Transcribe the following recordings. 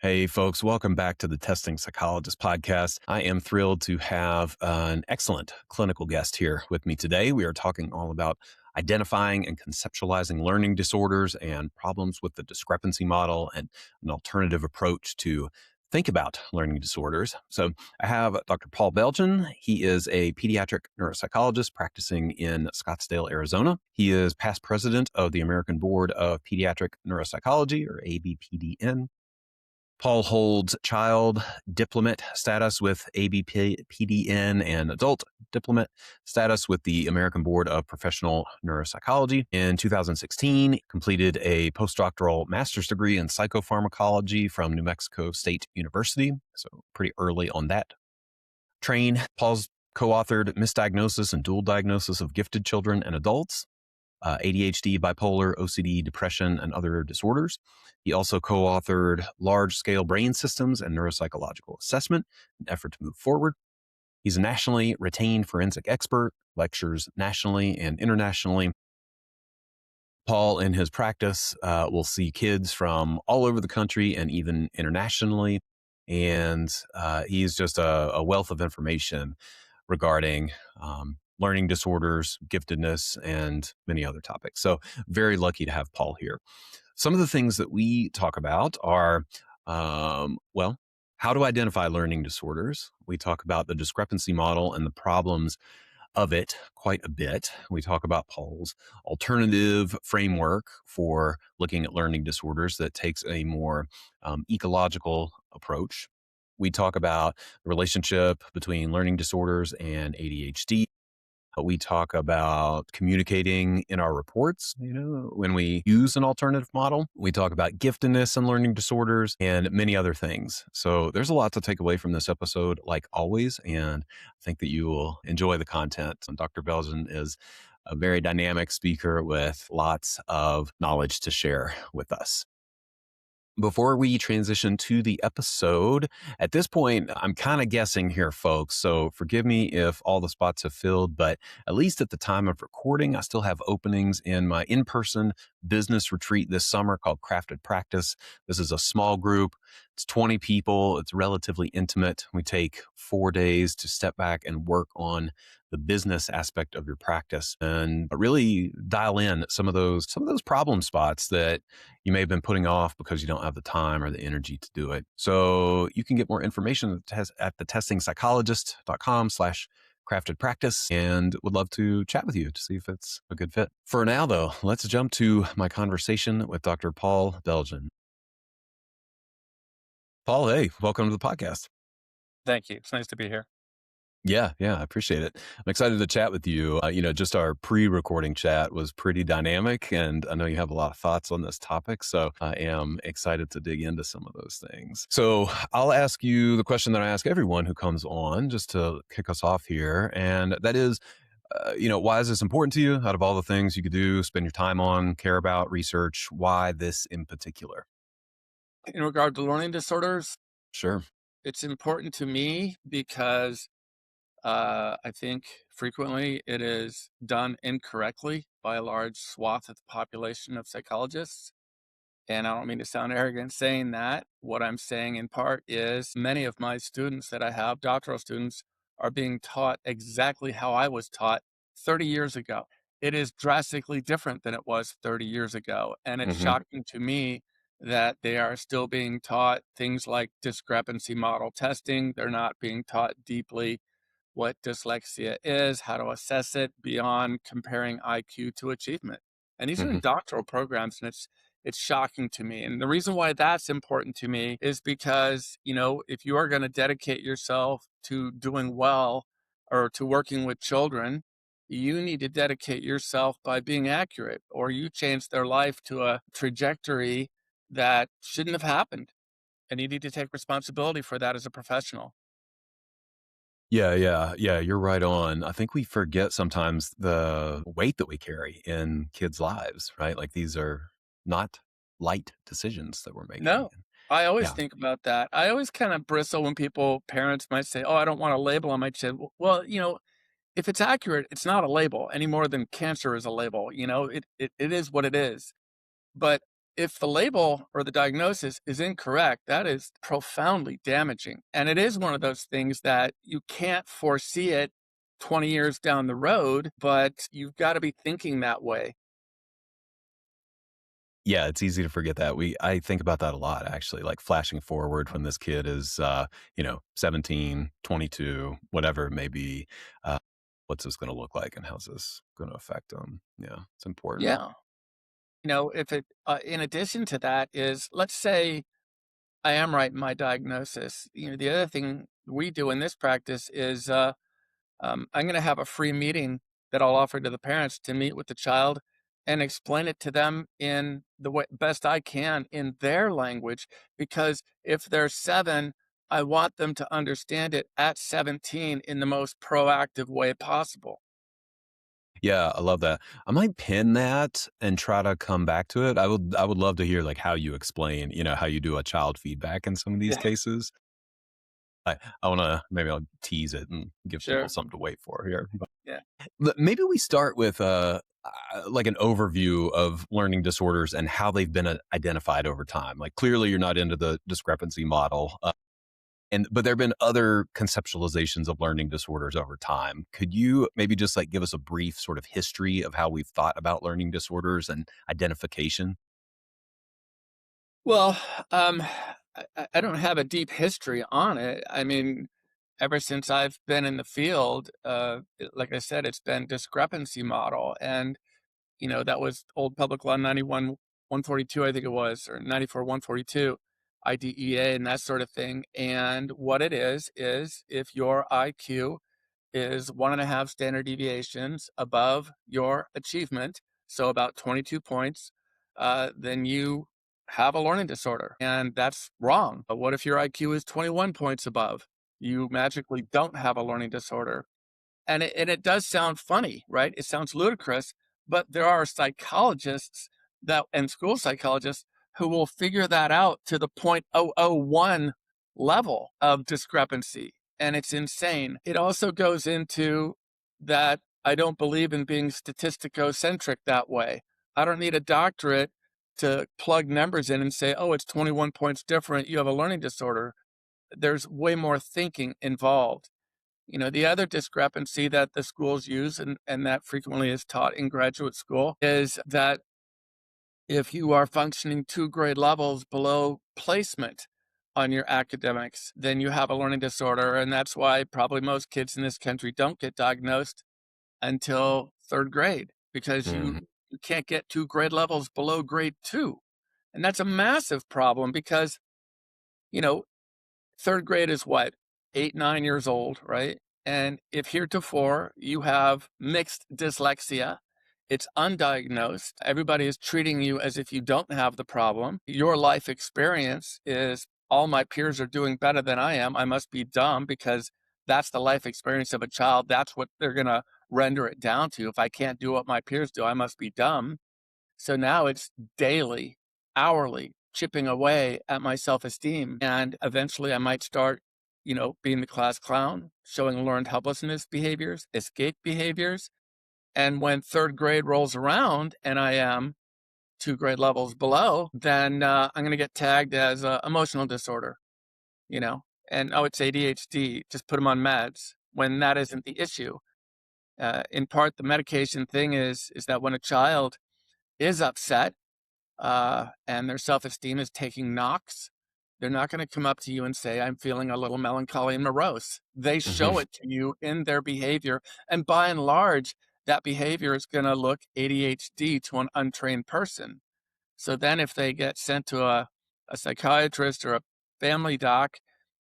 Hey, folks, welcome back to the Testing Psychologist podcast. I am thrilled to have an excellent clinical guest here with me today. We are talking all about identifying and conceptualizing learning disorders and problems with the discrepancy model and an alternative approach to think about learning disorders. So I have Dr. Paul Beljan. He is a pediatric neuropsychologist practicing in Scottsdale, Arizona. He is past president of the American Board of Pediatric Neuropsychology, or ABPDN. Paul holds child diplomat status with ABPDN and adult diplomat status with the American Board of Professional Neuropsychology. In 2016, completed a postdoctoral master's degree in psychopharmacology from New Mexico State University. So pretty early on that train. Paul's co-authored Misdiagnosis and Dual Diagnosis of Gifted Children and Adults, ADHD, bipolar, OCD, depression, and other disorders. He also co-authored Large-Scale Brain Systems and Neuropsychological Assessment, an effort to move forward. He's a nationally retained forensic expert, lectures nationally and internationally. Paul, in his practice, will see kids from all over the country and even internationally. And he's just a wealth of information regarding learning disorders, giftedness, and many other topics. So very lucky to have Paul here. Some of the things that we talk about are, how to identify learning disorders. We talk about the discrepancy model and the problems of it quite a bit. We talk about Paul's alternative framework for looking at learning disorders that takes a more ecological approach. We talk about the relationship between learning disorders and ADHD. We talk about communicating in our reports, when we use an alternative model. We talk about giftedness and learning disorders and many other things. So there's a lot to take away from this episode, like always, and I think that you will enjoy the content. And Dr. Beljan is a very dynamic speaker with lots of knowledge to share with us. Before we transition to the episode, at this point, I'm kind of guessing here, folks. So forgive me if all the spots have filled, but at least at the time of recording, I still have openings in my in-person business retreat this summer called Crafted Practice. This is a small group. It's 20 people. It's relatively intimate. We take 4 days to step back and work on the business aspect of your practice and really dial in some of those problem spots that you may have been putting off because you don't have the time or the energy to do it. So you can get more information at the testingpsychologist.com/crafted practice and would love to chat with you to see if it's a good fit. For now, though, let's jump to my conversation with Dr. Paul Beljan. Paul, hey, welcome to the podcast. Thank you. It's nice to be here. Yeah, I appreciate it. I'm excited to chat with you. Just our pre-recording chat was pretty dynamic, and I know you have a lot of thoughts on this topic, so I am excited to dig into some of those things. So I'll ask you the question that I ask everyone who comes on, just to kick us off here, and that is, why is this important to you? Out of all the things you could do, spend your time on, care about, research, why this in particular? In regard to learning disorders, Sure. it's important to me because I think frequently it is done incorrectly by a large swath of the population of psychologists. And I don't mean to sound arrogant saying that. What I'm saying in part is many of my students that I have, doctoral students, are being taught exactly how I was taught 30 years ago. It is drastically different than it was 30 years ago. And it's Mm-hmm. shocking to me that they are still being taught things like discrepancy model testing. They're not being taught deeply what dyslexia is, how to assess it beyond comparing IQ to achievement. And these are Mm-hmm. in doctoral programs, and it's shocking to me. And the reason why that's important to me is because, if you are going to dedicate yourself to doing well or to working with children, you need to dedicate yourself by being accurate, or you change their life to a trajectory that shouldn't have happened. And you need to take responsibility for that as a professional. Yeah. You're right on. I think we forget sometimes the weight that we carry in kids' lives, right? Like these are not light decisions that we're making. No, I always Yeah. think about that. I always kind of bristle when parents might say, "Oh, I don't want a label on my kid." Well, if it's accurate, it's not a label any more than cancer is a label. It is what it is. But if the label or the diagnosis is incorrect, that is profoundly damaging. And it is one of those things that you can't foresee it 20 years down the road, but you've got to be thinking that way. Yeah, it's easy to forget that. I think about that a lot actually, like flashing forward when this kid is 17, 22, whatever it may be. Uh, what's this going to look like and how's this going to affect them? Yeah, it's important. Yeah. If it, in addition to that, is let's say I am right in my diagnosis. The other thing we do in this practice is I'm going to have a free meeting that I'll offer to the parents to meet with the child and explain it to them in the way, best I can in their language. Because if they're 7, I want them to understand it at 17 in the most proactive way possible. Yeah, I love that. I might pin that and try to come back to it. I would love to hear like how you explain, how you do a child feedback in some of these Yeah, cases. I want to maybe I'll tease it and give people sure. something to wait for here. Yeah. Maybe we start with like an overview of learning disorders and how they've been identified over time. Like clearly you're not into the discrepancy model. But there have been other conceptualizations of learning disorders over time. Could you maybe just like give us a brief sort of history of how we've thought about learning disorders and identification? Well, um, I don't have a deep history on it. I mean, ever since I've been in the field, like I said, it's been discrepancy model. And that was old Public Law 91 142, I think it was, or 94 142, IDEA, and that sort of thing. And what it is if your IQ is 1.5 standard deviations above your achievement, so about 22 points, then you have a learning disorder. And that's wrong. But what if your IQ is 21 points above? You magically don't have a learning disorder. And it does sound funny, right? It sounds ludicrous, but there are psychologists that and school psychologists who will figure that out to the 0.001 level of discrepancy. And it's insane. It also goes into that I don't believe in being statisticocentric that way. I don't need a doctorate to plug numbers in and say, oh, it's 21 points different. You have a learning disorder. There's way more thinking involved. The other discrepancy that the schools use and that frequently is taught in graduate school is that if you are functioning 2 grade levels below placement on your academics, then you have a learning disorder. And that's why probably most kids in this country don't get diagnosed until 3rd grade because Mhm. you can't get 2 grade levels below grade 2. And that's a massive problem because, you know, 3rd grade is what? 8, 9 years old, right? And if heretofore you have mixed dyslexia, it's undiagnosed. Everybody is treating you as if you don't have the problem. Your life experience is all my peers are doing better than I am. I must be dumb because that's the life experience of a child. That's what they're going to render it down to. If I can't do what my peers do, I must be dumb. So now it's daily, hourly, chipping away at my self-esteem. And eventually I might start, being the class clown, showing learned helplessness behaviors, escape behaviors. And when 3rd grade rolls around and I am 2 grade levels below, then I'm going to get tagged as emotional disorder, you know, and oh, it's ADHD, just put them on meds when that isn't the issue. In part, the medication thing is that when a child is upset, and their self-esteem is taking knocks, they're not going to come up to you and say, I'm feeling a little melancholy and morose. They show Mhm. it to you in their behavior. And by and large, that behavior is going to look ADHD to an untrained person. So then if they get sent to a psychiatrist or a family doc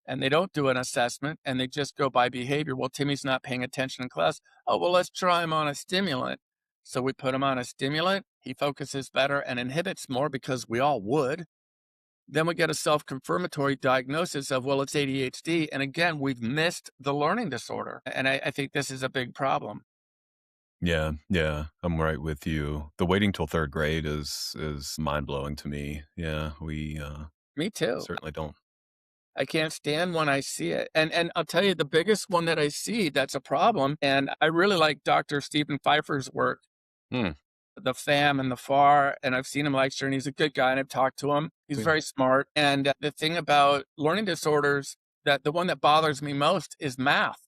and they don't do an assessment and they just go by behavior, well, Timmy's not paying attention in class. Oh, well, let's try him on a stimulant. So we put him on a stimulant. He focuses better and inhibits more because we all would. Then we get a self-confirmatory diagnosis of, well, it's ADHD. And again, we've missed the learning disorder. And I think this is a big problem. Yeah, yeah, I'm right with you. The waiting till 3rd grade is mind-blowing to me. Yeah, we, Me too. certainly don't. I can't stand when I see it. And I'll tell you the biggest one that I see that's a problem, and I really like Dr. Stephen Pfeiffer's work. Hmm. the FAM and the FAR, and I've seen him lecture, and he's a good guy, and I've talked to him. He's very smart. And the thing about learning disorders, that the one that bothers me most is math.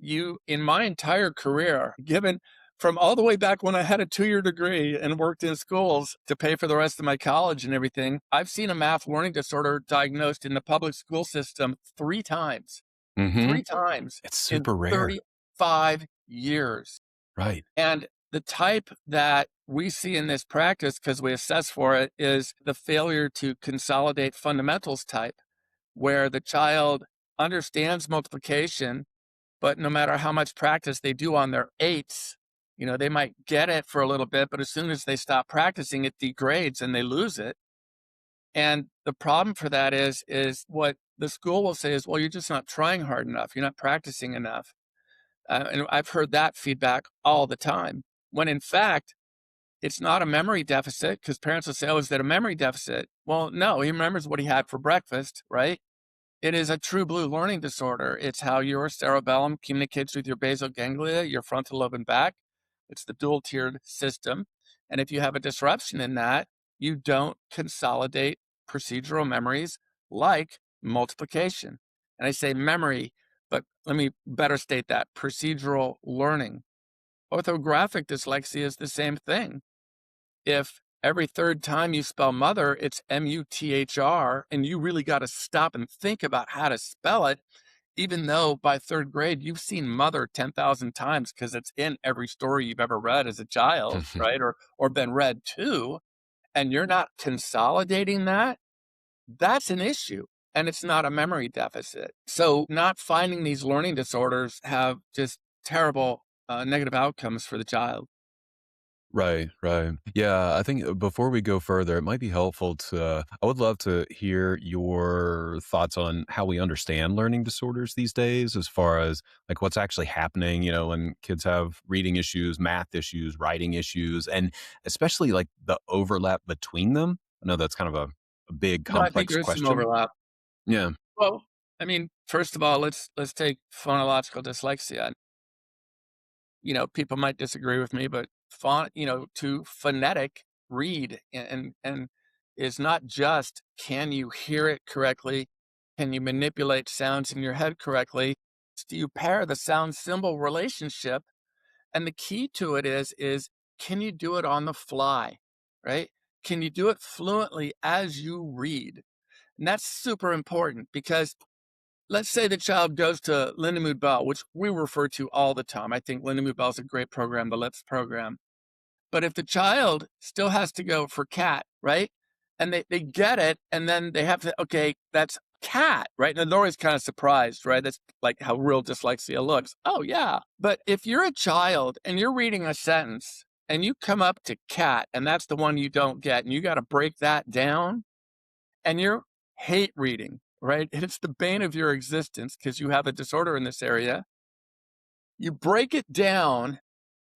In my entire career, given from all the way back when I had a 2-year degree and worked in schools to pay for the rest of my college and everything, I've seen a math learning disorder diagnosed in the public school system 3 times, Mm-hmm. 3 times It's in super rare. 35 years. Right. And the type that we see in this practice, because we assess for it, is the failure to consolidate fundamentals type, where the child understands multiplication, but no matter how much practice they do on their eights, they might get it for a little bit, but as soon as they stop practicing, it degrades and they lose it. And the problem for that is what the school will say is, well, you're just not trying hard enough. You're not practicing enough. And I've heard that feedback all the time, when in fact, it's not a memory deficit, because parents will say, oh, is that a memory deficit? Well, no, he remembers what he had for breakfast, right? It is a true blue learning disorder. It's how your cerebellum communicates with your basal ganglia, your frontal lobe and back. It's the dual tiered system. And if you have a disruption in that, you don't consolidate procedural memories like multiplication. And I say memory, but let me better state that: procedural learning. Orthographic dyslexia is the same thing. If every third time you spell mother, it's M-U-T-H-R, and you really got to stop and think about how to spell it, even though by third grade, you've seen mother 10,000 times because it's in every story you've ever read as a child, right? Or been read to, and you're not consolidating that, that's an issue. And it's not a memory deficit. So not finding these learning disorders have just terrible negative outcomes for the child. Right, right. Yeah, I think before we go further, it might be helpful I would love to hear your thoughts on how we understand learning disorders these days, as far as like what's actually happening, when kids have reading issues, math issues, writing issues, and especially like the overlap between them. I know that's kind of a big, No, I think complex there is some question. overlap. Yeah. Well, I mean, first of all, let's take phonological dyslexia. People might disagree with me, but to phonetic read and is not just, can you hear it correctly? Can you manipulate sounds in your head correctly? Do you pair the sound symbol relationship? And the key to it is can you do it on the fly, right? Can you do it fluently as you read? And that's super important, because let's say the child goes to Lindenwood Bell, which we refer to all the time. I think Lindenwood Bell is a great program, the LIPS program. But if the child still has to go for cat, right? And they get it, and then they have to, okay, that's cat, right? And they're always kind of surprised, right? That's like how real dyslexia looks. Oh, yeah. But if you're a child and you're reading a sentence and you come up to cat, and that's the one you don't get, and you got to break that down, and you're hate reading, right? And it's the bane of your existence because you have a disorder in this area. You break it down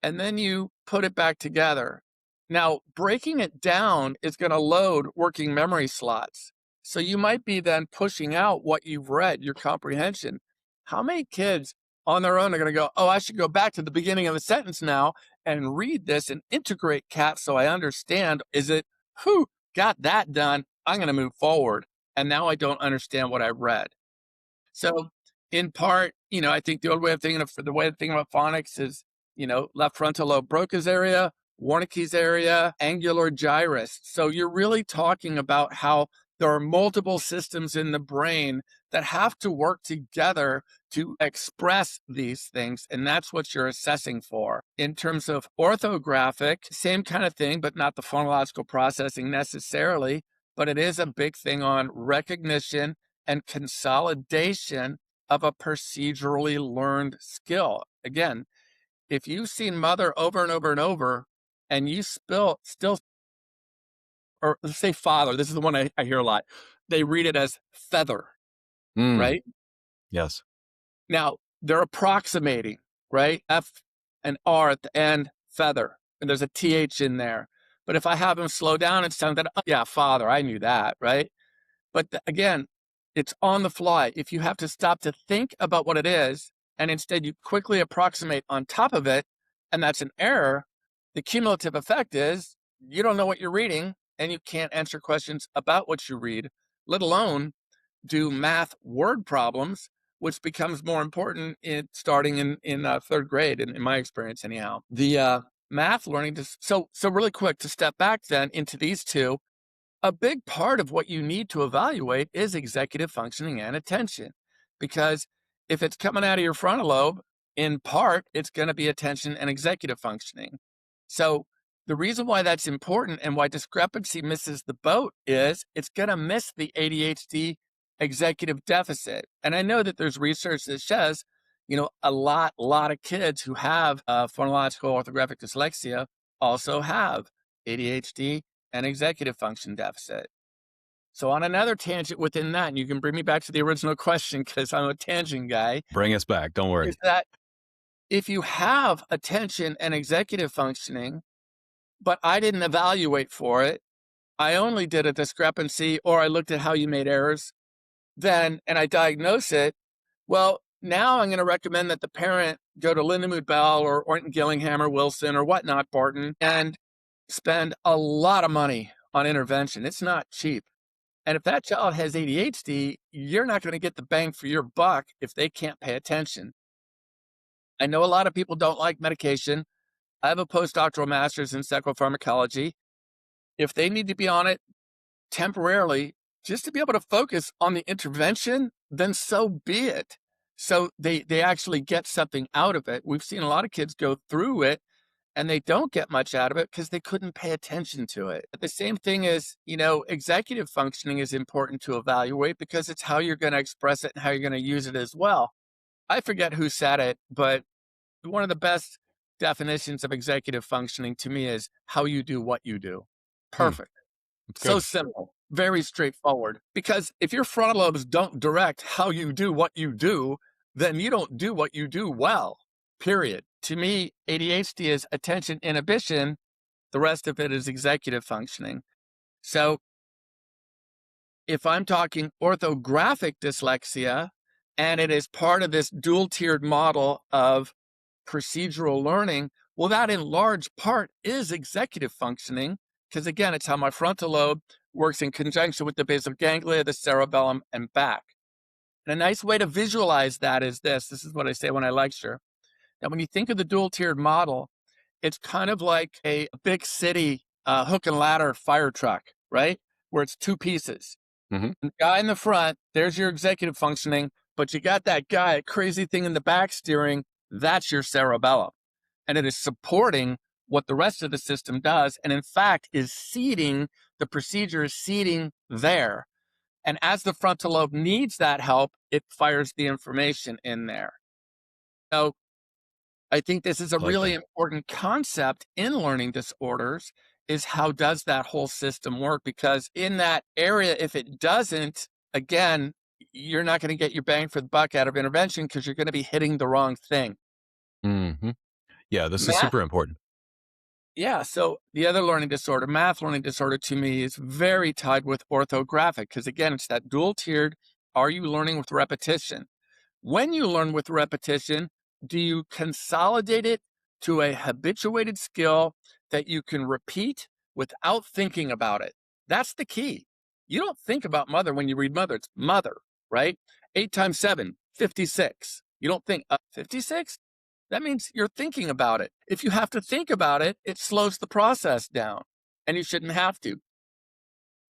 and then you put it back together. Now, breaking it down is going to load working memory slots. So you might be then pushing out what you've read, your comprehension. How many kids on their own are going to go, oh, I should go back to the beginning of the sentence now and read this and integrate cat so I understand? Is it, whew, got that done, I'm going to move forward. And now I don't understand what I read. So in part, I think the old way of thinking about phonics is, left frontal lobe Broca's area, Wernicke's area, angular gyrus. So you're really talking about how there are multiple systems in the brain that have to work together to express these things. And that's what you're assessing for. In terms of orthographic, same kind of thing, but not the phonological processing necessarily. But it is a big thing on recognition and consolidation of a procedurally learned skill. Again, if you've seen mother over and over and over, and you still, or let's say father, this is the one I hear a lot. They read it as feather, Mm, right? yes. Now they're approximating, right? F and R at the end, feather, and there's a TH in there. But if I have them slow down, it's something that, oh, yeah, father, I knew that, right? But again, it's on the fly. If you have to stop to think about what it is, and instead you quickly approximate on top of it, and that's an error, The cumulative effect is you don't know what you're reading and you can't answer questions about what you read, let alone do math word problems, which becomes more important starting in third grade, in my experience, anyhow. The math learning. So really quick to step back then into these two. A big part of what you need to evaluate is executive functioning and attention, because if it's coming out of your frontal lobe, in part, it's going to be attention and executive functioning. So the reason why that's important and why discrepancy misses the boat is it's going to miss the ADHD executive deficit. And I know that there's research that says, a lot of kids who have phonological orthographic dyslexia also have ADHD and executive function deficit. So on another tangent within that, and you can bring me back to the original question because I'm a tangent guy, Bring us back. Don't worry. is that if you have attention and executive functioning, but I didn't evaluate for it, I only did a discrepancy or I looked at how you made errors, and I diagnose it, well, now I'm going to recommend that the parent go to Lindemood Bell or Orton Gillingham or Wilson or whatnot, Barton, and spend a lot of money on intervention. It's not cheap. And if that child has ADHD, you're not going to get the bang for your buck if they can't pay attention. I know a lot of people don't like medication. I have a postdoctoral master's in psychopharmacology. If they need to be on it temporarily just to be able to focus on the intervention, then so be it. So they actually get something out of it. We've seen a lot of kids go through it and they don't get much out of it because they couldn't pay attention to it. But the same thing is, executive functioning is important to evaluate because it's how you're going to express it and how you're going to use it as well. I forget who said it, but one of the best definitions of executive functioning to me is how you do what you do. Perfect. So simple, very straightforward. Because if your frontal lobes don't direct how you do what you do, then you don't do what you do well, period. To me, ADHD is attention inhibition. The rest of it is executive functioning. So if I'm talking orthographic dyslexia, and it is part of this dual-tiered model of procedural learning, well, that in large part is executive functioning, because again, it's how my frontal lobe works in conjunction with the basal ganglia, the cerebellum, and back. And a nice way to visualize that is this. This is what I say when I lecture. Now, when you think of the dual-tiered model, it's kind of like a big city hook and ladder fire truck, right? Where it's two pieces. Mm-hmm. The guy in the front, there's your executive functioning, but you got that guy, crazy thing in the back steering, that's your cerebellum. And it is supporting what the rest of the system does. And in fact, is seeding, the procedure is seeding there. And as the frontal lobe needs that help, it fires the information in there. So I think this is a really important concept in learning disorders, is how does that whole system work? Because in that area, if it doesn't, again, you're not going to get your bang for the buck out of intervention because you're going to be hitting the wrong thing. Mm-hmm. Yeah, this is super important. Yeah, so the other learning disorder, math learning disorder, to me is very tied with orthographic because, again, it's that dual-tiered, are you learning with repetition? When you learn with repetition, do you consolidate it to a habituated skill that you can repeat without thinking about it? That's the key. You don't think about mother when you read mother. It's mother, right? 8 times 7, 56. You don't think, 56? That means you're thinking about it. If you have to think about it, it slows the process down, and you shouldn't have to.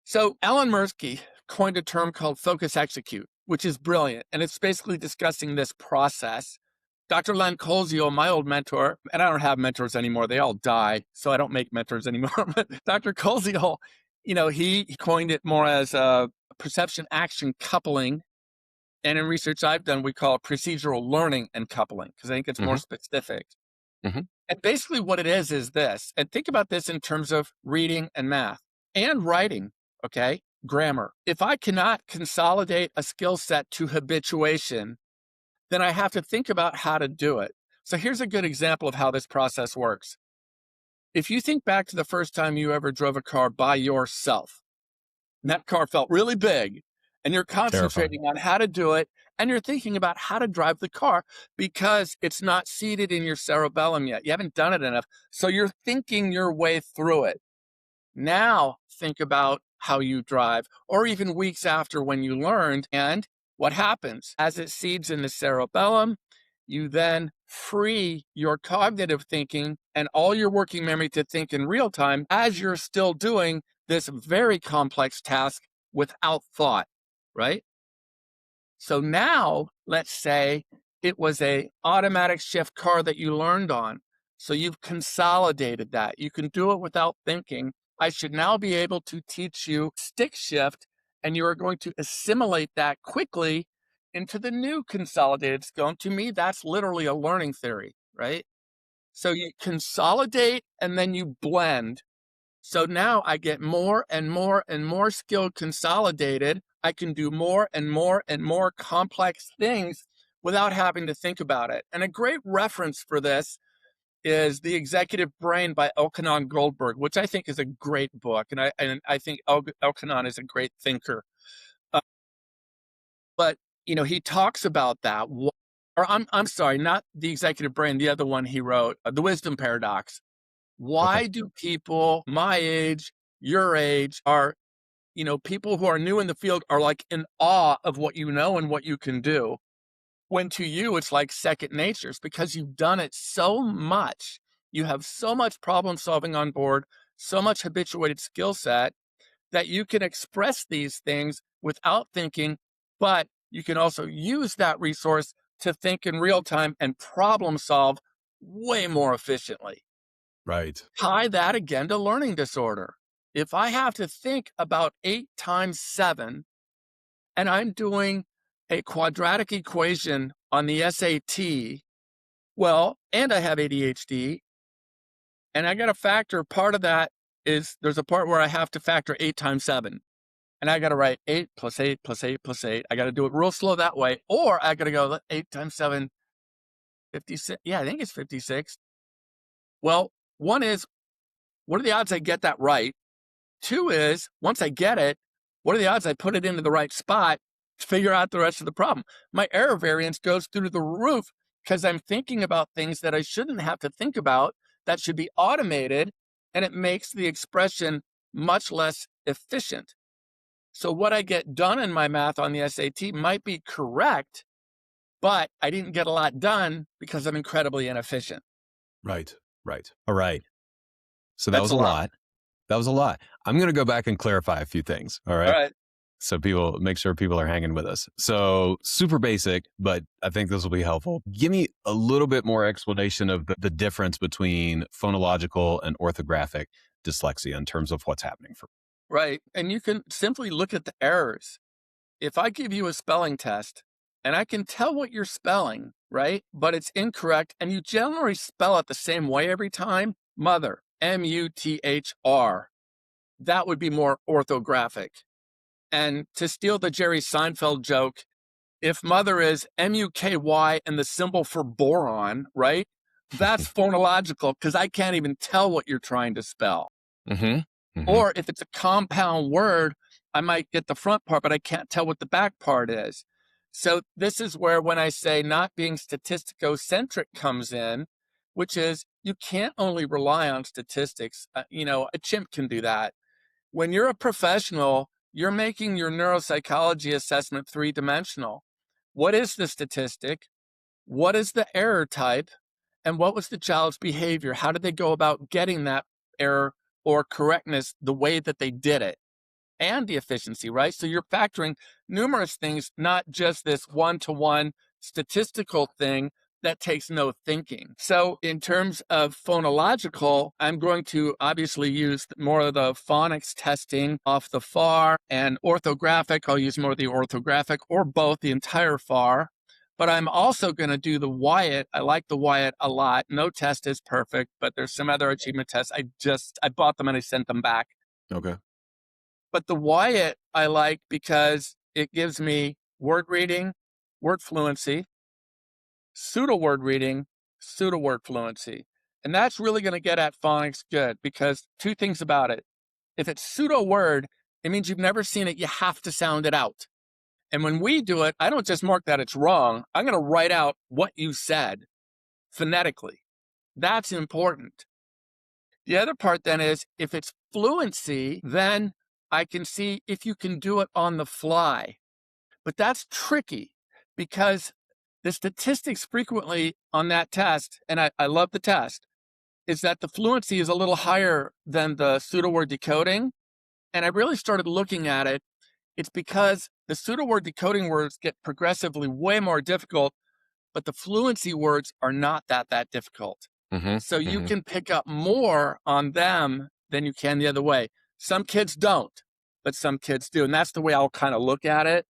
So Alan Mirsky coined a term called focus execute, which is brilliant, and it's basically discussing this process. Dr. Len Koziol, my old mentor, and I don't have mentors anymore. They all die, so I don't make mentors anymore. But Dr. Koziol, he coined it more as a perception-action coupling. And in research I've done, we call it procedural learning and coupling, because I think it's more specific. Mm-hmm. And basically what it is this, and think about this in terms of reading and math and writing, okay? Grammar. If I cannot consolidate a skill set to habituation, then I have to think about how to do it. So here's a good example of how this process works. If you think back to the first time you ever drove a car by yourself, and that car felt really big, and you're Terrifying. concentrating on how to do it, and you're thinking about how to drive the car because it's not seated in your cerebellum yet. You haven't done it enough. So you're thinking your way through it. Now think about how you drive, or even weeks after when you learned, and what happens as it seeds in the cerebellum. You then free your cognitive thinking and all your working memory to think in real time as you're still doing this very complex task without thought, right? So now let's say it was a automatic shift car that you learned on. So you've consolidated that. You can do it without thinking. I should now be able to teach you stick shift, and you are going to assimilate that quickly into the new consolidated skill. And to me, that's literally a learning theory, right? So you consolidate and then you blend. So now I get more and more and more skill consolidated. I can do more and more and more complex things without having to think about it. And a great reference for this is The Executive Brain by Elkanon Goldberg, which I think is a great book. And I think Elkanon is a great thinker. Uh, but, he talks about that. Or I'm sorry, not The Executive Brain, the other one he wrote, The Wisdom Paradox. Okay. Why do people my age, your age, are, people who are new in the field are like in awe of what you know and what you can do? When to you, it's like second nature. It's because you've done it so much. You have so much problem solving on board, so much habituated skill set that you can express these things without thinking, but you can also use that resource to think in real time and problem solve way more efficiently. Right. Tie that again to learning disorder. If I have to think about 8 times 7 and I'm doing a quadratic equation on the SAT, well, and I have ADHD, and I got to factor part of that is there's a part where I have to factor 8 times 7. And I got to write 8 plus 8 plus 8 plus 8. I got to do it real slow that way. Or I got to go 8 times 7, 56. Yeah, I think it's 56. Well, one is, what are the odds I get that right? Two is, once I get it, what are the odds I put it into the right spot to figure out the rest of the problem? My error variance goes through the roof because I'm thinking about things that I shouldn't have to think about, that should be automated, and it makes the expression much less efficient. So what I get done in my math on the SAT might be correct, but I didn't get a lot done because I'm incredibly inefficient. Right. Right. All right. So that That's was a a lot. lot. That was a lot. I'm going to go back and clarify a few things. All All right. right. So people make sure people are hanging with us. So super basic, but I think this will be helpful. Give me a little bit more explanation of the difference between phonological and orthographic dyslexia in terms of what's happening for. Right. And you can simply look at the errors. If I give you a spelling test and I can tell what you're spelling, right, but it's incorrect, and you generally spell it the same way every time, mother, M-U-T-H-R, that would be more orthographic. And to steal the Jerry Seinfeld joke, if mother is M-U-K-Y and the symbol for boron, right, that's phonological because I can't even tell what you're trying to spell. Mm-hmm. Mm-hmm. Or if it's a compound word, I might get the front part, but I can't tell what the back part is. So this is where, when I say not being statisticocentric comes in, which is you can't only rely on statistics. A chimp can do that. When you're a professional, you're making your neuropsychology assessment three-dimensional. What is the statistic? What is the error type? And what was the child's behavior? How did they go about getting that error or correctness the way that they did it? And the efficiency, right? So you're factoring numerous things, not just this one-to-one statistical thing that takes no thinking. So in terms of phonological, I'm going to obviously use more of the phonics testing off the FAR, and orthographic, I'll use more of the orthographic or both, the entire FAR. But I'm also going to do the Wyatt. I like the Wyatt a lot. No test is perfect, but there's some other achievement tests. I bought them and I sent them back. Okay. But the Wyatt I like because it gives me word reading, word fluency, pseudo word reading, pseudo word fluency. And that's really going to get at phonics good, because two things about it. If it's pseudo word, it means you've never seen it. You have to sound it out. And when we do it, I don't just mark that it's wrong. I'm going to write out what you said phonetically. That's important. The other part then is if it's fluency, then I can see if you can do it on the fly. But that's tricky because the statistics frequently on that test, and I love the test, is that the fluency is a little higher than the pseudo word decoding. And I really started looking at it. It's because the pseudo word decoding words get progressively way more difficult, but the fluency words are not that difficult. Hmm. So you Hmm. can pick up more on them than you can the other way. Some kids don't, but some kids do. And that's the way I'll kind of look at it.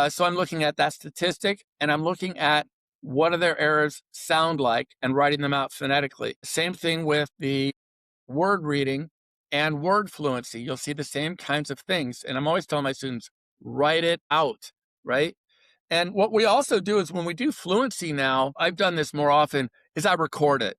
So I'm looking at that statistic and I'm looking at what do their errors sound like and writing them out phonetically. Same thing with the word reading and word fluency. You'll see the same kinds of things. And I'm always telling my students, write it out, right? And what we also do is when we do fluency now, I've done this more often, is I record it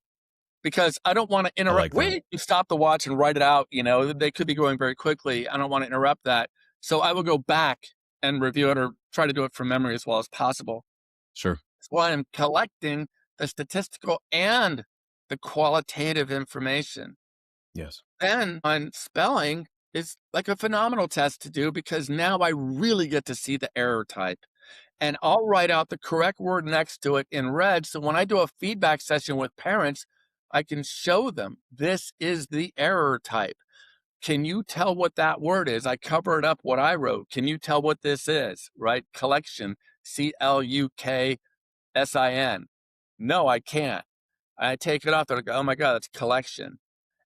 because I don't want to I interrupt. like that. Wait, you stop the watch and write it out. You know, they could be going very quickly. I don't want to interrupt that. So I will go back and review it or try to do it from memory as well as possible. Sure. That's why I'm collecting the statistical and the qualitative information. Yes. Then on spelling is like a phenomenal test to do because now I really get to see the error type. And I'll write out the correct word next to it in red. So when I do a feedback session with parents, I can show them this is the error type. Can you tell what that word is? I cover it up what I wrote. Can you tell what this is? Right? Collection, Cluksin. No, I can't. I take it off. They're like, oh my God, that's collection.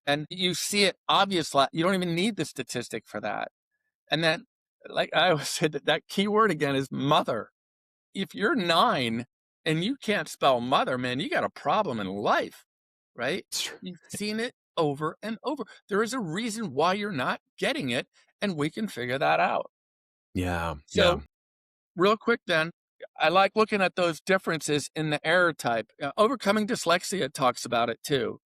And you see it obviously. You don't even need the statistic for that. And then, like I always said, that key word again is mother. If you're 9 and you can't spell mother, man, you got a problem in life, right? Sure. You've seen it over and over. There is a reason why you're not getting it, and we can figure that out. Yeah. Yeah. So, real quick, then, I like looking at those differences in the error type. Overcoming dyslexia talks about it too.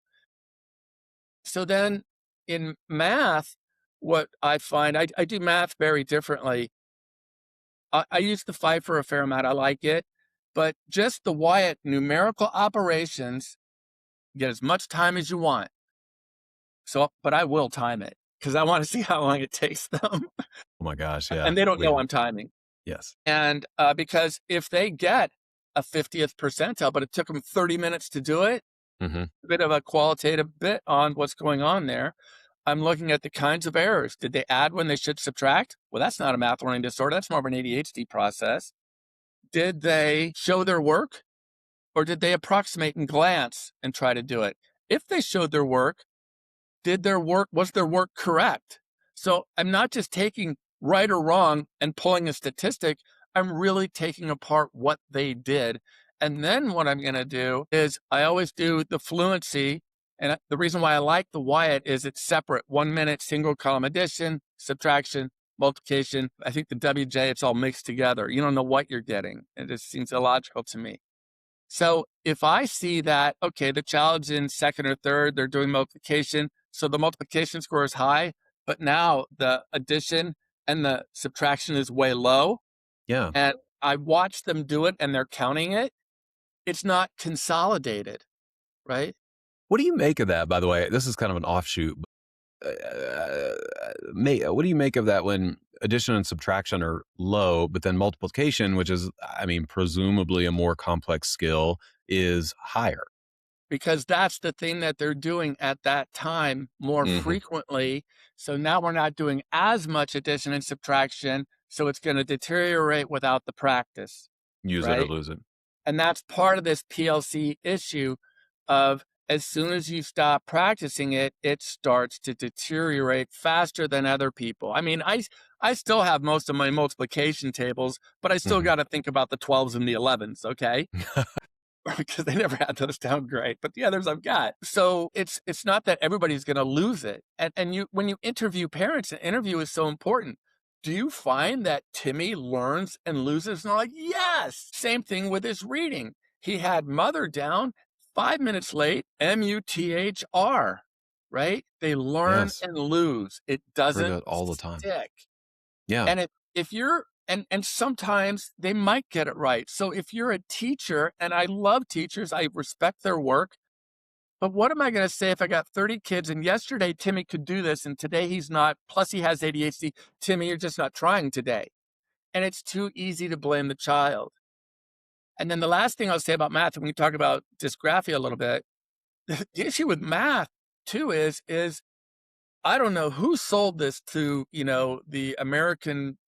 So, then in math, what I find, I do math very differently. I use the Pfeiffer a fair amount. I like it. But just the Wyatt numerical operations, get as much time as you want. So, but I will time it because I want to see how long it takes them. Oh my gosh. Yeah. And they don't We, know I'm timing. yes. And because if they get a 50th percentile, but it took them 30 minutes to do it, Hmm. a bit of a qualitative bit on what's going on there. I'm looking at the kinds of errors. Did they add when they should subtract? Well, that's not a math learning disorder. That's more of an ADHD process. Did they show their work or did they approximate and glance and try to do it? If they showed their work, was their work correct? So I'm not just taking right or wrong and pulling a statistic. I'm really taking apart what they did. And then what I'm going to do is I always do the fluency. And the reason why I like the Wyatt is it's separate 1 minute, single column addition, subtraction, multiplication. I think the WJ, it's all mixed together. You don't know what you're getting. It just seems illogical to me. So if I see that, okay, the child's in second or third, they're doing multiplication. So the multiplication score is high, but now the addition and the subtraction is way low. Yeah. And I watch them do it and they're counting it. It's not consolidated, right? What do you make of that, by the way? This is kind of an offshoot. What do you make of that when addition and subtraction are low, but then multiplication, which is, I mean, presumably a more complex skill, is higher? Because that's the thing that they're doing at that time more Hmm. frequently. So now we're not doing as much addition and subtraction. So it's going to deteriorate without the practice, Use it or right? lose it. And that's part of this PLC issue of as soon as you stop practicing it, it starts to deteriorate faster than other people. I mean, I still have most of my multiplication tables, but I still Hmm. got to think about the 12s and the 11s, okay? Because they never had those down great, but the others I've got. So it's not that everybody's going to lose it. And you when you interview parents, an interview is so important. Do you find that Timmy learns and loses? And they're like, yes. Same thing with his reading. He had mother down 5 minutes late, MUTHR, right? They learn Yes. and lose. It Heard doesn't that all the time. stick. Yeah. And if you're And sometimes they might get it right. So if you're a teacher, and I love teachers, I respect their work, but what am I going to say if I got 30 kids and yesterday Timmy could do this and today he's not, plus he has ADHD? Timmy, you're just not trying today. And it's too easy to blame the child. And then the last thing I'll say about math, and we talk about dysgraphia a little bit, the issue with math too is I don't know who sold this to, the American,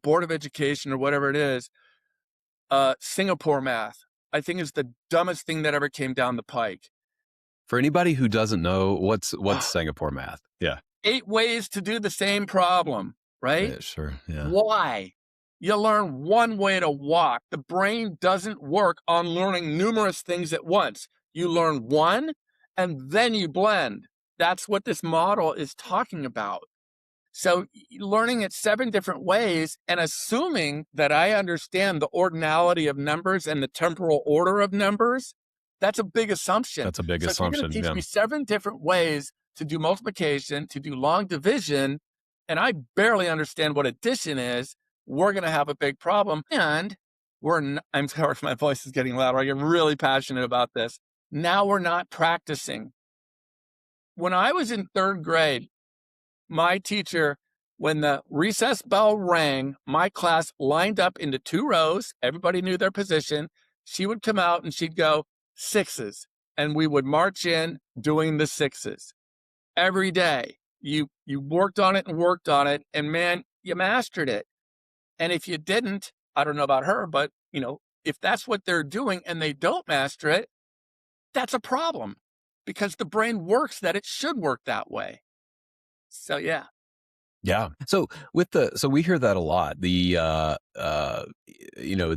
Board of Education or whatever it is. Singapore math, I think, is the dumbest thing that ever came down the pike. For anybody who doesn't know, what's Singapore math? Yeah. 8 ways to do the same problem, right? Yeah, sure. Yeah. Why? You learn one way to walk. The brain doesn't work on learning numerous things at once. You learn one and then you blend. That's what this model is talking about. So learning it 7 different ways and assuming that I understand the ordinality of numbers and the temporal order of numbers, that's a big assumption. That's a big So if you're going assumption. to teach Yeah. me 7 different ways to do multiplication, to do long division, and I barely understand what addition is, we're going to have a big problem. And I'm sorry if my voice is getting louder. I get really passionate about this. Now we're not practicing. When I was in 3rd grade, my teacher, when the recess bell rang, my class lined up into 2 rows. Everybody knew their position. She would come out and she'd go, 6s. And we would march in doing the 6s every day. You worked on it and worked on it, and man, you mastered it. And if you didn't, I don't know about her, but if that's what they're doing and they don't master it, that's a problem because the brain works that it should work that way. So yeah. Yeah. So we hear that a lot. It's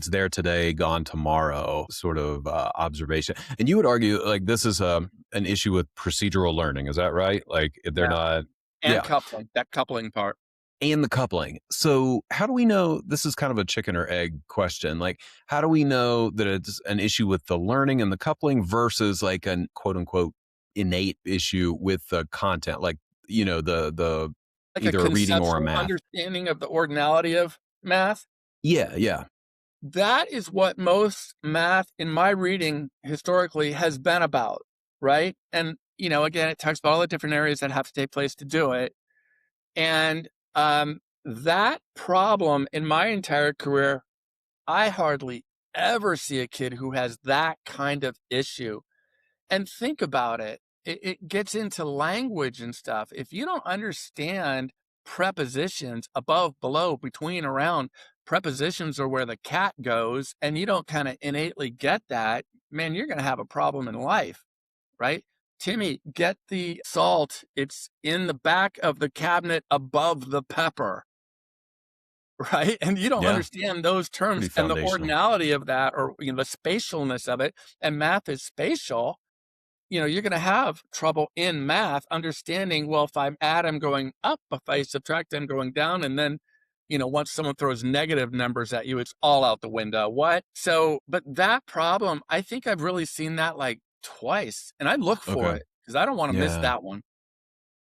there today, gone tomorrow sort of observation. And you would argue like this is an issue with procedural learning. Is that right? Like if they're not. And Yeah. coupling, that coupling part. And the coupling. So how do we know, this is kind of a chicken or egg question. Like, how do we know that it's an issue with the learning and the coupling versus like an quote unquote innate issue with the content? Like, the Like either a a reading or a conceptual math. understanding of the ordinality of math. Yeah. Yeah. That is what most math in my reading historically has been about, right? And, again, it talks about all the different areas that have to take place to do it. And that problem in my entire career, I hardly ever see a kid who has that kind of issue. And think about it. It gets into language and stuff. If you don't understand prepositions, above, below, between, around, prepositions are where the cat goes, and you don't kind of innately get that, man, you're going to have a problem in life, right? Timmy, get the salt. It's in the back of the cabinet above the pepper, right? And you don't Yeah. understand those terms Pretty and the foundational. ordinality of that, or the spatialness of it. And math is spatial. You're going to have trouble in math understanding, well, if I add, I'm going up. If I subtract, I'm going down. And then, once someone throws negative numbers at you, it's all out the window. What? So, but that problem, I think I've really seen that like twice. And I look for Okay. it because I don't want to miss Yeah. that one.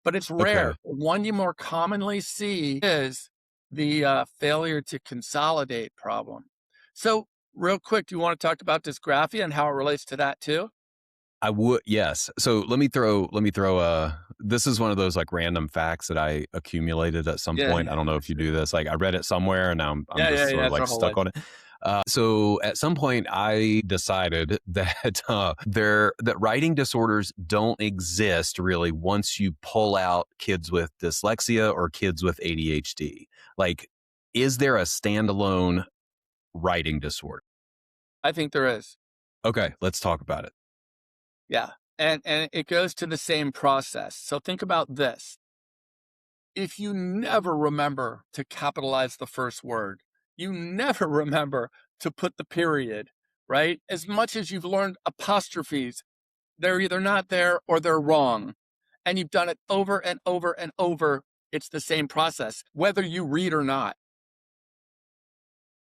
But it's rare. Okay. The one you more commonly see is the failure to consolidate problem. So real quick, do you want to talk about dysgraphia and how it relates to that too? I would, yes. So let me throw this is one of those like random facts that I accumulated at some point. I don't know if you do this. Like I read it somewhere and now I'm just sort of like stuck on it. So at some point I decided that that writing disorders don't exist really once you pull out kids with dyslexia or kids with ADHD. Like, is there a standalone writing disorder? I think there is. Okay, let's talk about it. Yeah. And it goes to the same process. So think about this. If you never remember to capitalize the first word, you never remember to put the period, right? As much as you've learned apostrophes, they're either not there or they're wrong. And you've done it over and over and over. It's the same process, whether you read or not.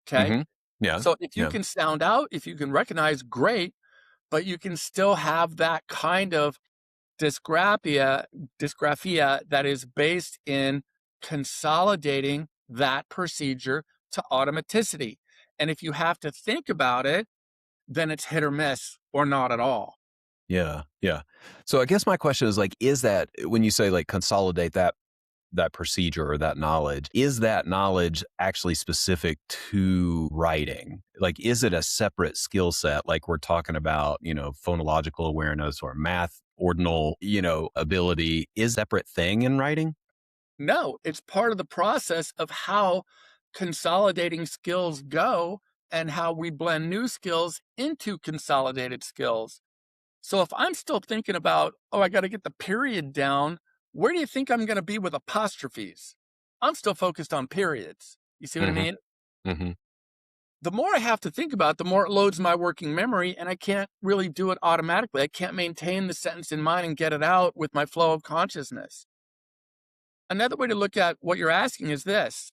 Okay. Mm-hmm. Yeah. So if you can sound out, if you can recognize, great, but you can still have that kind of dysgraphia that is based in consolidating that procedure to automaticity. And if you have to think about it, then it's hit or miss or not at all. Yeah, yeah. So I guess my question is like, is that when you say like consolidate that procedure or that knowledge, is that knowledge actually specific to writing? Like, is it a separate skill set? Like we're talking about, phonological awareness or math, ordinal, ability is a separate thing in writing? No, it's part of the process of how consolidating skills go and how we blend new skills into consolidated skills. So if I'm still thinking about, oh, I got to get the period down, where do you think I'm going to be with apostrophes? I'm still focused on periods. You see what I Mhm. mean? Mhm. The more I have to think about it, the more it loads my working memory, and I can't really do it automatically. I can't maintain the sentence in mind and get it out with my flow of consciousness. Another way to look at what you're asking is this: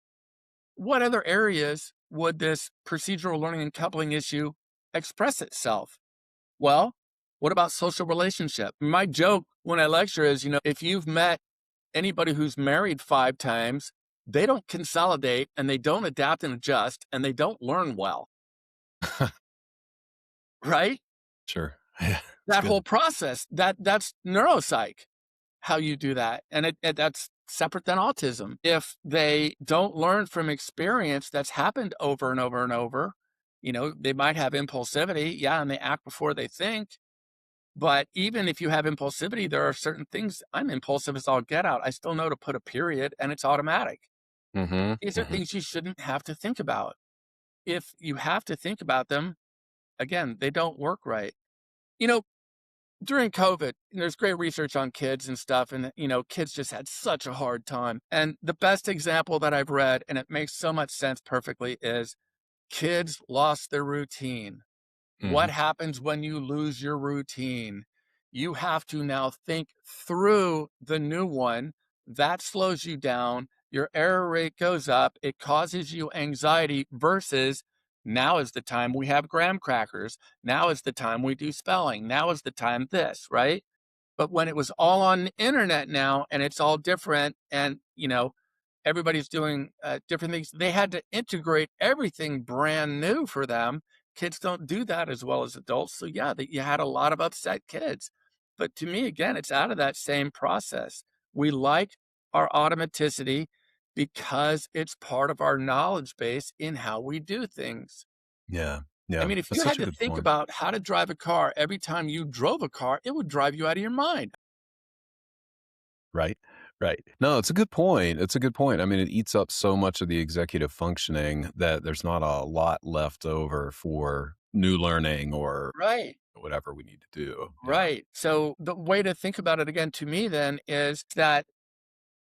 what other areas would this procedural learning and coupling issue express itself? Well, what about social relationship? My joke when I lecture is, if you've met anybody who's married 5 times, they don't consolidate and they don't adapt and adjust and they don't learn well, right? Sure. Yeah, it's That whole good. process, that's neuropsych, how you do that. And that's separate than autism. If they don't learn from experience that's happened over and over and over, they might have impulsivity, yeah, and they act before they think. But even if you have impulsivity, there are certain things. I'm impulsive as all get out. I still know to put a period and it's automatic. Mhm. These are Mhm. things you shouldn't have to think about. If you have to think about them, again, they don't work right. You know, During COVID, there's great research on kids and stuff, and kids just had such a hard time. And the best example that I've read, and it makes so much sense perfectly, is kids lost their routine. What Mhm. happens when you lose your routine? You have to now think through the new one. That slows you down. Your error rate goes up. It causes you anxiety versus now is the time we have graham crackers. Now is the time we do spelling. Now is the time this, right? But when it was all on the internet now and it's all different and, everybody's doing different things, they had to integrate everything brand new for them. Kids don't do that as well as adults. So, yeah, that you had a lot of upset kids. But to me, again, it's out of that same process. We like our automaticity because it's part of our knowledge base in how we do things. Yeah. I Yeah. mean, if That's you such had a to good think point. about how to drive a car every time you drove a car, it would drive you out of your mind. Right. Right. No, it's a good point. It's a good point. I mean, it eats up so much of the executive functioning that there's not a lot left over for new learning or Right. whatever we need to do. Yeah. Right. So the way to think about it again to me then is that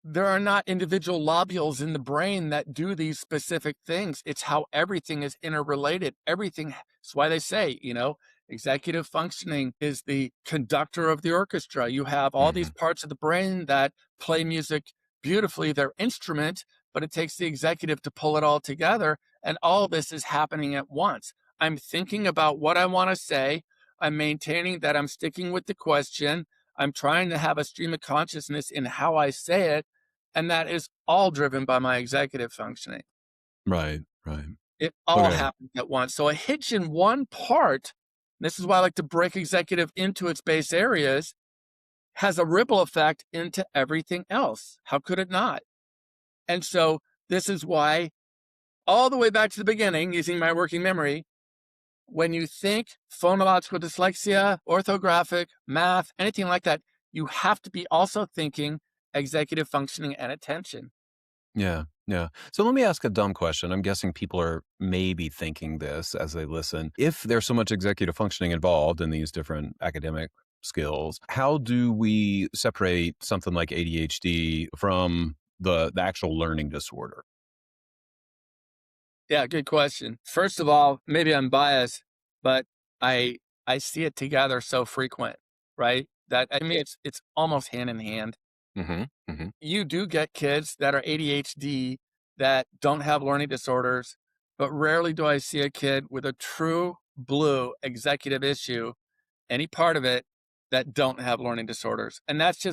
there are not individual lobules in the brain that do these specific things. It's how everything is interrelated. Everything. That's why they say, executive functioning is the conductor of the orchestra. You have all these Mhm. parts of the brain that play music beautifully, their instrument, but it takes the executive to pull it all together. And all this is happening at once. I'm thinking about what I want to say. I'm maintaining that I'm sticking with the question. I'm trying to have a stream of consciousness in how I say it, and that is all driven by my executive functioning. Right. Right. It all Okay. happens at once. So a hitch in one part, this is why I like to break executive into its base areas, has a ripple effect into everything else. How could it not? And so this is why, all the way back to the beginning, using my working memory, when you think phonological dyslexia, orthographic, math, anything like that, you have to be also thinking executive functioning and attention. Yeah. Yeah. So let me ask a dumb question. I'm guessing people are maybe thinking this as they listen. If there's so much executive functioning involved in these different academic skills, how do we separate something like ADHD from the actual learning disorder? Yeah, good question. First of all, maybe I'm biased, but I I see it together so frequent, right? That I mean it's almost hand in hand. Mhm. Mhm. You do get kids that are ADHD that don't have learning disorders, but rarely do I see a kid with a true blue executive issue, any part of it, that don't have learning disorders. And that's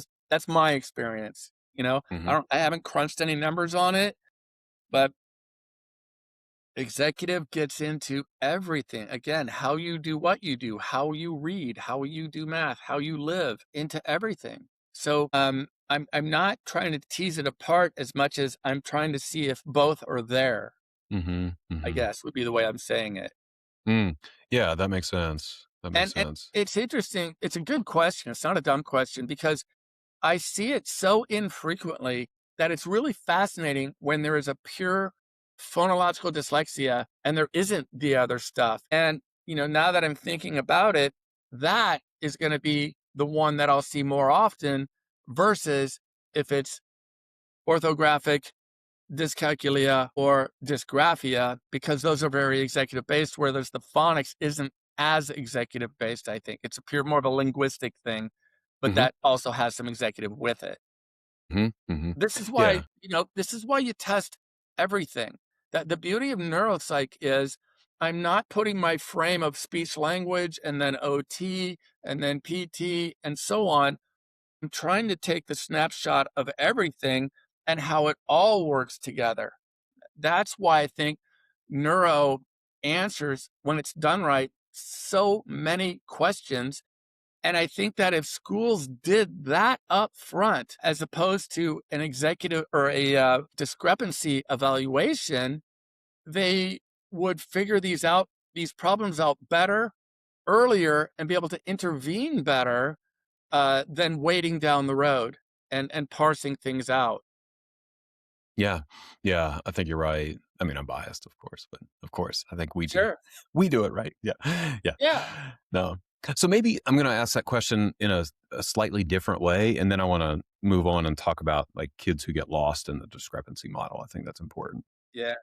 my experience. Mhm. I haven't crunched any numbers on it, but Executive gets into everything. Again, how you do what you do, how you read, how you do math, how you live, into everything. So I'm not trying to tease it apart as much as I'm trying to see if both are there, Mhm, I mhm. guess would be the way I'm saying it. Mm. Yeah, that makes sense. That makes And sense. it's interesting. It's a good question. It's not a dumb question because I see it so infrequently that it's really fascinating when there is a pure phonological dyslexia and there isn't the other stuff. And, now that I'm thinking about it, that is going to be the one that I'll see more often versus if it's orthographic, dyscalculia, or dysgraphia, because those are very executive based, whereas the phonics isn't as executive based, I think. It's a pure more of a linguistic thing, but Mhm, that also has some executive with it. mhm, mhm. This is why, Yeah, this is why you test everything. That the beauty of neuropsych is I'm not putting my frame of speech language and then OT and then PT and so on. I'm trying to take the snapshot of everything and how it all works together. That's why I think neuro answers, when it's done right, so many questions. And I think that if schools did that up front, as opposed to an executive or a discrepancy evaluation, they would figure these problems out better earlier and be able to intervene better than waiting down the road and parsing things out. yeah, yeah, I think you're right. I mean, I'm biased, of course, but of course, I think Sure. we do it right. Yeah, yeah. Yeah. No. So maybe I'm gonna ask that question in a slightly different way, and then I wanna move on and talk about, like, kids who get lost in the discrepancy model. I think that's important. Yeah.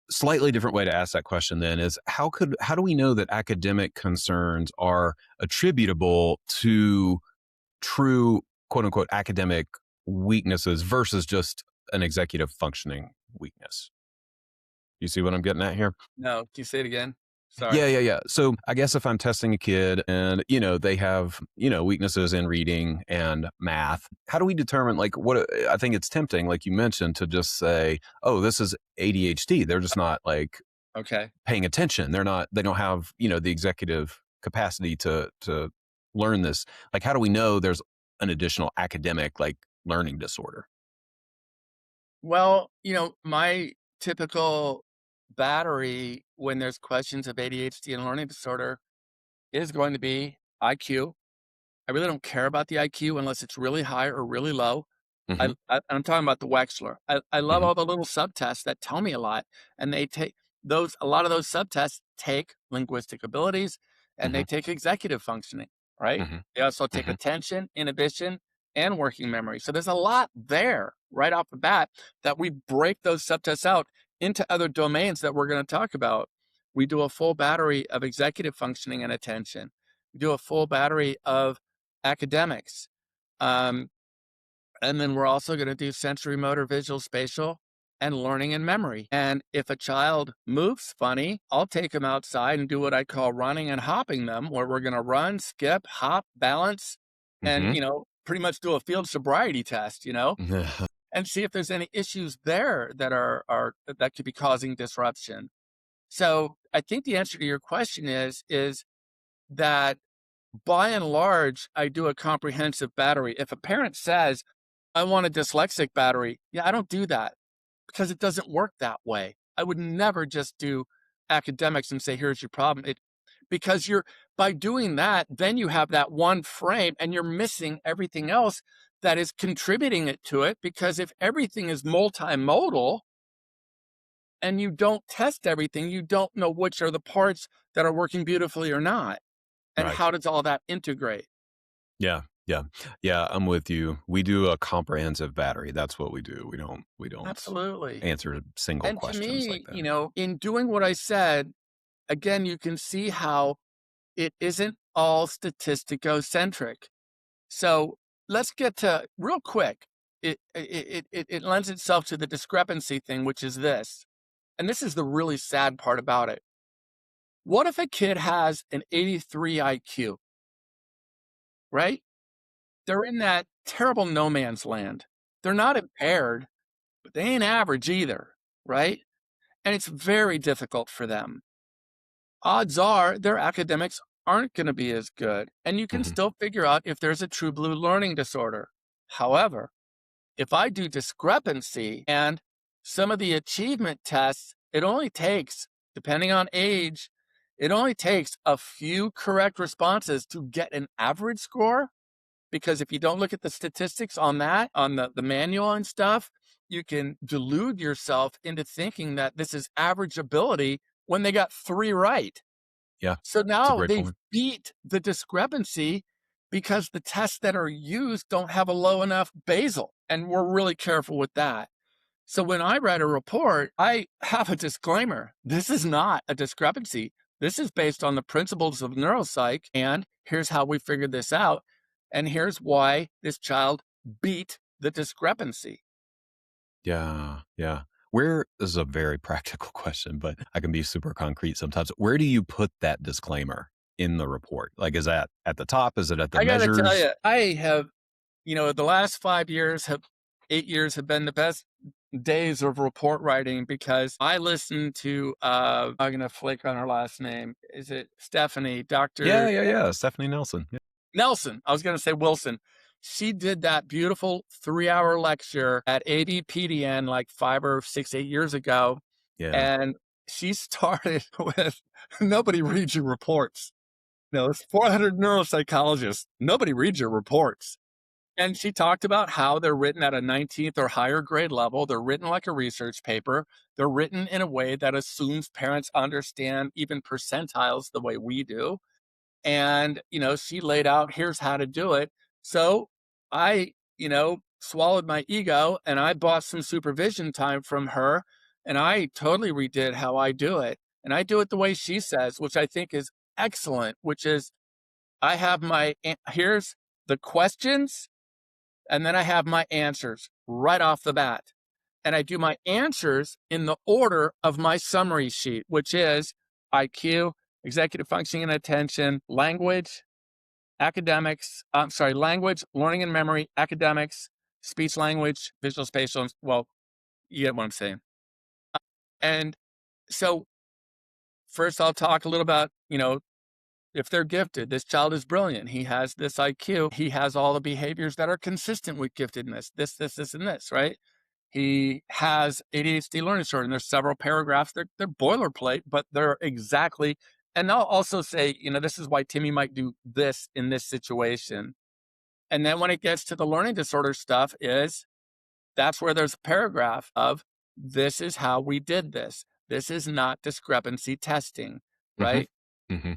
Slightly different way to ask that question then is how do we know that academic concerns are attributable to true quote unquote academic weaknesses versus just an executive functioning weakness? You see what I'm getting at here? No. Can you say it again? Sorry. Yeah, yeah, yeah. So I guess if I'm testing a kid and, they have, weaknesses in reading and math, how do we determine like I think it's tempting, like you mentioned, to just say, oh, this is ADHD. They're just not like Okay. paying attention. They don't have, the executive capacity to learn this. Like, how do we know there's an additional academic like learning disorder? Well, my typical battery when there's questions of ADHD and learning disorder is going to be IQ. I really don't care about the IQ unless it's really high or really low. Hmm. I'm talking about the Wechsler. I love Hmm. all the little subtests that tell me a lot, and they take a lot of those subtests take linguistic abilities and they Hmm. take executive functioning, right? Hmm. They also take Hmm. attention, inhibition, and working memory. So there's a lot there right off the bat that we break those subtests out into other domains that we're going to talk about. We do a full battery of executive functioning and attention. We do a full battery of academics. Um, and then we're also going to do sensory, motor, visual, spatial, and learning and memory. And if a child moves funny, I'll take them outside and do what I call running and hopping them, where we're going to run, skip, hop, balance, and, Hmm. pretty much do a field sobriety test, and see if there's any issues there that are that could be causing disruption. So I think the answer to your question is that by and large, I do a comprehensive battery. If a parent says, I want a dyslexic battery, yeah, I don't do that because it doesn't work that way. I would never just do academics and say, here's your problem. Because by doing that, then you have that one frame and you're missing everything else that is contributing it to it. Because if everything is multimodal and you don't test everything, you don't know which are the parts that are working beautifully or not. And Right. how does all that integrate? Yeah. Yeah. Yeah. I'm with you. We do a comprehensive battery. That's what we do. We don't Absolutely. answer single And to questions like me, that. in doing what I said, again, you can see how it isn't all statisticocentric. So let's get to real quick. It lends itself to the discrepancy thing, which is this. And this is the really sad part about it. What if a kid has an 83 IQ, right? They're in that terrible no man's land. They're not impaired, but they ain't average either, right? and it's very difficult for them. Odds are their academics aren't going to be as good, and you can Hmm. still figure out if there's a true blue learning disorder. However, if I do discrepancy and some of the achievement tests, it only takes, depending on age, it only takes a few correct responses to get an average score. Because if you don't look at the statistics on that, on the manual and stuff, you can delude yourself into thinking that this is average ability when they got three right. Yeah, So it's a now great they've point. beat the discrepancy because the tests that are used don't have a low enough basal. And we're really careful with that. So when I write a report, I have a disclaimer. This is not a discrepancy. This is based on the principles of neuropsych, and here's how we figured this out. And here's why this child beat the discrepancy. Yeah, yeah. Where this is a very practical question, but I can be super concrete sometimes. Where do you put that disclaimer in the report? Like, is that at the top? Is it at the I got to tell measures? you, I have, the last 5 years have, 8 years have been the best days of report writing because I listened to, I'm going to flake on her last name. Is it Stephanie, Yeah, Dr. yeah, yeah. Stephanie Nelson. Yeah. Nelson? I was going to say Wilson. She did that beautiful 3 hour lecture at ABPDN like 5 or 6, 8 years ago. Yeah. And she started with nobody reads your reports. No, it's 400 neuropsychologists. Nobody reads your reports. And she talked about how they're written at a 19th or higher grade level. They're written like a research paper. They're written in a way that assumes parents understand even percentiles the way we do. And, she laid out, here's how to do it. So I, swallowed my ego and I bought some supervision time from her and I totally redid how I do it. And I do it the way she says, which I think is excellent, which is I have here's the questions and then I have my answers right off the bat. And I do my answers in the order of my summary sheet, which is IQ, executive functioning and attention, language, language, learning and memory, academics, speech language, visual spatial. Well, you get what I'm saying. And so first I'll talk a little about, if they're gifted, this child is brilliant. He has this IQ. He has all the behaviors that are consistent with giftedness, this, and this, right? He has ADHD learning disorder, and there's several paragraphs. They're boilerplate, but they're exactly. And I'll also say, this is why Timmy might do this in this situation. And then when it gets to the learning disorder stuff, that's where there's a paragraph of this is how we did this. This is not discrepancy testing, Hmm. right? Hmm.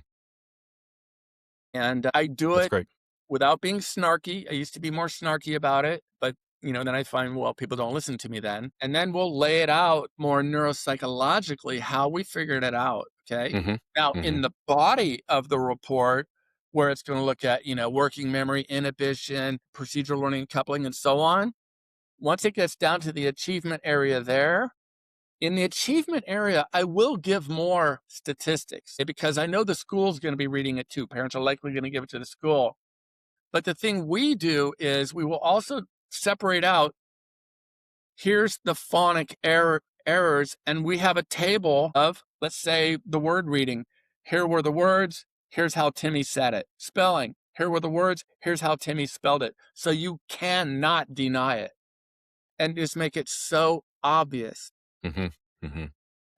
And I do That's it great. without being snarky. I used to be more snarky about it, but then I find, well, people don't listen to me then. And then we'll lay it out more neuropsychologically how we figured it out. Okay. Hmm. Now, Hmm. in the body of the report, where it's going to look at, working memory, inhibition, procedural learning, coupling, and so on. Once it gets down to the achievement area there, in the achievement area, I will give more statistics because I know the school's going to be reading it too. Parents are likely going to give it to the school. But the thing we do is we will also separate out, here's the phonic errors, and we have a table of, let's say, the word reading. Here were the words, here's how Timmy said it. Spelling, here were the words, here's how Timmy spelled it. So you cannot deny it and just make it so obvious. Hmm. Hmm.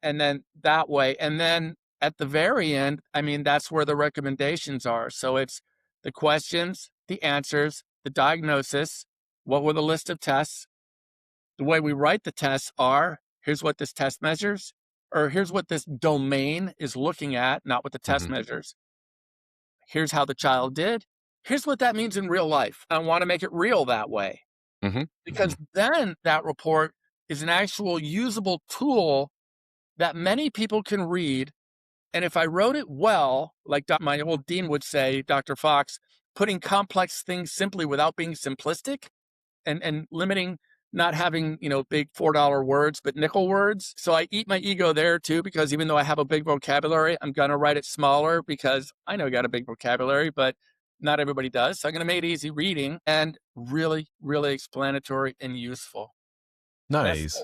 And then that way, and then at the very end, I mean, that's where the recommendations are. So it's the questions, the answers, the diagnosis, what were the list of tests. The way we write the tests are, here's what this test measures, or here's what this domain is looking at, not what the test Hmm. measures. Here's how the child did. Here's what that means in real life. I want to make it real that way Hmm. Hmm. because then that report is an actual usable tool that many people can read. And if I wrote it well, like my old dean would say, Dr. Fox, putting complex things simply without being simplistic and limiting, not having, big $4 words, but nickel words. So I eat my ego there too, because even though I have a big vocabulary, I'm going to write it smaller because I know I got a big vocabulary, but not everybody does. So I'm going to make it easy reading and really, really explanatory and useful. So that's, Nice.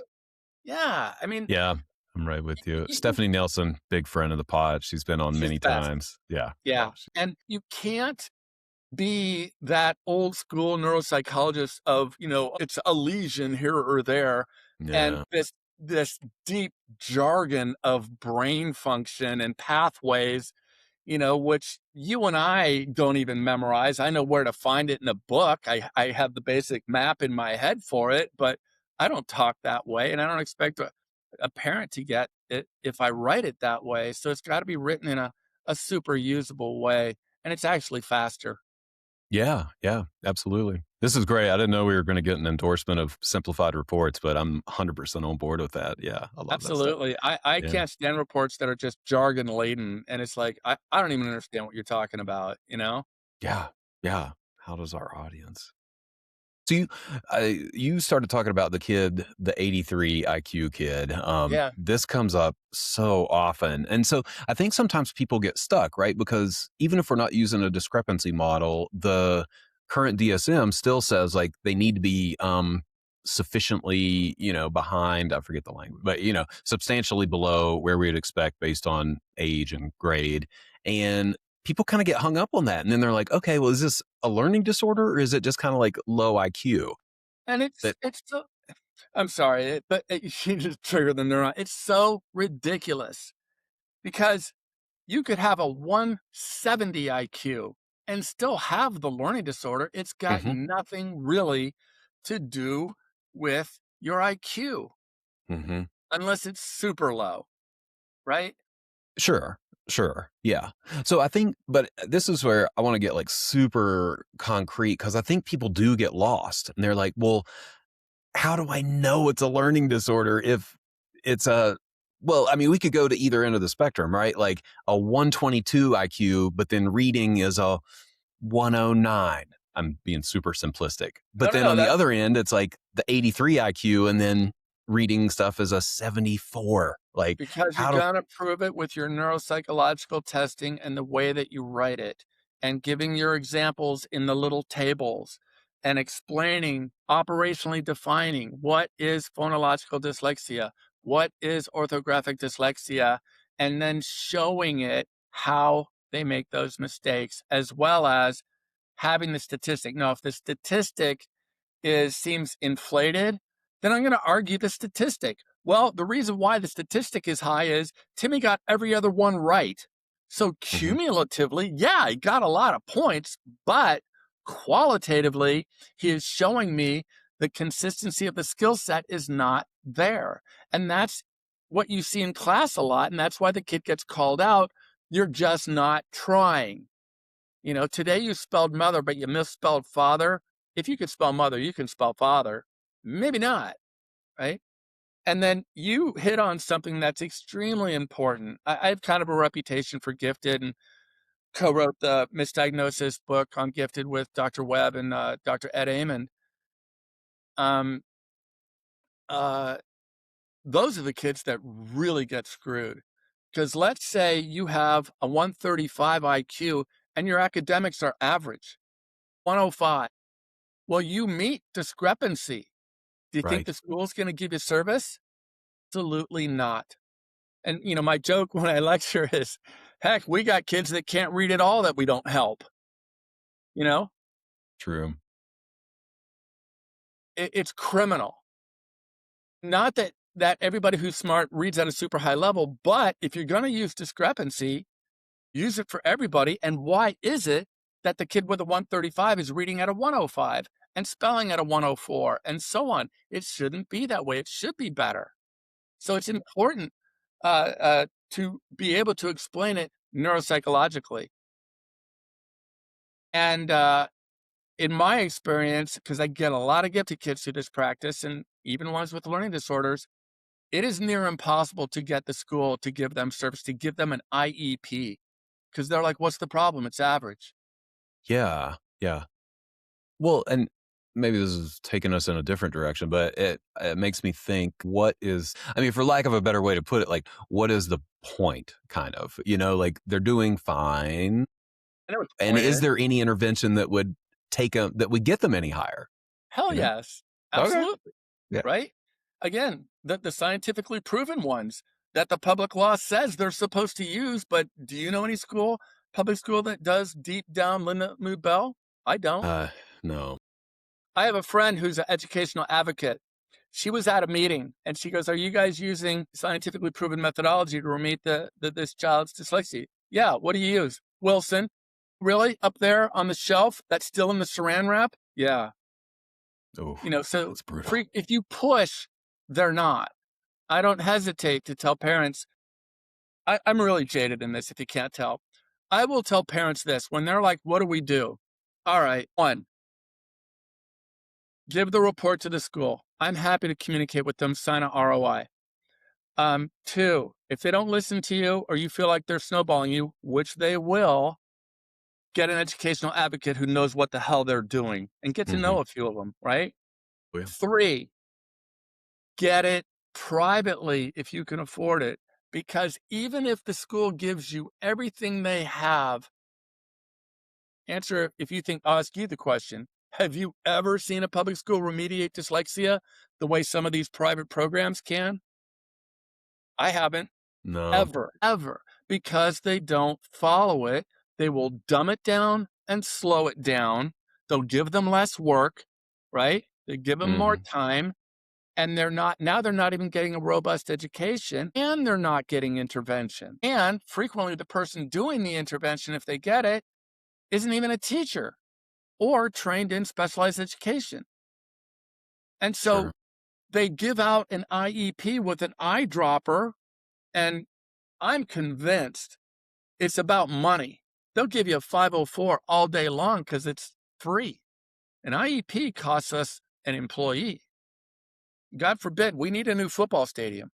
yeah. I mean, Yeah. I'm right with you. Y- y- Stephanie Nelson, big friend of the pod. She's been on She's many the best. times. Yeah. Yeah. Oh, she, And you can't be that old school neuropsychologist of, it's a lesion here or there, and yeah. this deep jargon of brain function and pathways, which you and I don't even memorize. I know where to find it in a book. I have the basic map in my head for it, but I don't talk that way, and I don't expect a parent to get it if I write it that way. So it's got to be written in a super usable way, and it's actually faster. Yeah. Yeah. Absolutely. This is great. I didn't know we were going to get an endorsement of simplified reports, but I'm 100% on board with that. Yeah. I love that stuff. Absolutely. I Yeah. can't stand reports that are just jargon laden, and it's like, I don't even understand what you're talking about, you know? Yeah. Yeah. How does our audience? So you started talking about the kid, the 83 IQ kid. Yeah. This comes up so often, and so I think sometimes people get stuck, right? Because even if we're not using a discrepancy model, the current DSM still says like they need to be sufficiently, behind. I forget the language, but substantially below where we'd expect based on age and grade, and people kind of get hung up on that. And then they're like, okay, well, is this a learning disorder or is it just kind of like low IQ? And That, it's so I'm sorry, but you just triggered the neuron. It's so ridiculous because you could have a 170 IQ and still have the learning disorder. It's got hmm nothing really to do with your IQ hmm unless it's super low, right? Sure. Sure. Yeah. So I think, but this is where I want to get like super concrete because I think people do get lost and they're like, well, how do I know it's a learning disorder if it's well, I mean, we could go to either end of the spectrum, right? Like a 122 IQ, but then reading is a 109. I'm being super simplistic. No, But no, then no. on the That's other end, it's like the 83 IQ and then reading stuff is a 74. Like because you're how do gonna prove it with your neuropsychological testing and the way that you write it, and giving your examples in the little tables, and explaining, operationally defining what is phonological dyslexia, what is orthographic dyslexia, and then showing it how they make those mistakes, as well as having the statistic. Now, if the statistic seems inflated, then I'm going to argue the statistic. Well, the reason why the statistic is high is Timmy got every other one right. So Mhm. cumulatively, yeah, he got a lot of points, but qualitatively, he is showing me the consistency of the skill set is not there. And that's what you see in class a lot. And that's why the kid gets called out. You're just not trying. Today you spelled mother, but you misspelled father. If you could spell mother, you can spell father. Maybe not, right? And then you hit on something that's extremely important. I have kind of a reputation for gifted and co-wrote the misdiagnosis book on gifted with Dr. Webb and Dr. Ed Amon. Um, uh, those are the kids that really get screwed. Because let's say you have a 135 IQ and your academics are average, 105. Well, you meet discrepancy. Do you think Right. the school's gonna give you service? Absolutely not. And, my joke when I lecture is, heck, we got kids that can't read at all that we don't help, you know? True. It's criminal. Not that everybody who's smart reads at a super high level, but if you're gonna use discrepancy, use it for everybody. And why is it that the kid with a 135 is reading at a 105 and spelling at a 104 and so on? It shouldn't be that way. It should be better. So it's important to be able to explain it neuropsychologically. And in my experience, because I get a lot of gifted kids through this practice, and even ones with learning disorders, it is near impossible to get the school to give them service, to give them an IEP, because they're like, what's the problem? It's average. Yeah. Yeah. Well, and maybe this is taking us in a different direction, but it makes me think what is, I mean, for lack of a better way to put it, like what is the point kind of, like they're doing fine. I know what the And point is is. there any intervention that would take them, that would get them any higher, Hell you know? yes. Okay. Absolutely. Yeah. Right? Again, the scientifically proven ones. that the public law says they're supposed to use. But do you know any public school that does deep down limit mood bell? I don't. Uh, no. I have a friend who's an educational advocate. She was at a meeting and she goes, "Are you guys using scientifically proven methodology to remediate this child's dyslexia?" "Yeah, what do you use?" "Wilson." "Really? Up there on the shelf that's still in the saran wrap?" "Yeah." Oh, So that's brutal. if you push, they're not. I don't hesitate to tell parents, I'm really jaded in this if you can't tell. I will tell parents this when they're like, "What do we do?" All right, one, give the report to the school. I'm happy to communicate with them, sign an ROI. Two, if they don't listen to you or you feel like they're snowballing you, which they will, get an educational advocate who knows what the hell they're doing and get to Hmm. know a few of them, right? Yeah. Three, get it privately if you can afford it. Because even if the school gives you everything they have, answer if you think, I'll ask you the question. Have you ever seen a public school remediate dyslexia the way some of these private programs can? I haven't. No. Ever, ever, because they don't follow it. They will dumb it down and slow it down. They'll give them less work, right? They give them more Hmm. time, and they're not even getting a robust education, and they're not getting intervention. And frequently, the person doing the intervention, if they get it, isn't even a teacher or trained in specialized education. And so Sure. they give out an IEP with an eyedropper, and I'm convinced it's about money. They'll give you a 504 all day long because it's free. An IEP costs us an employee. God forbid, we need a new football stadium.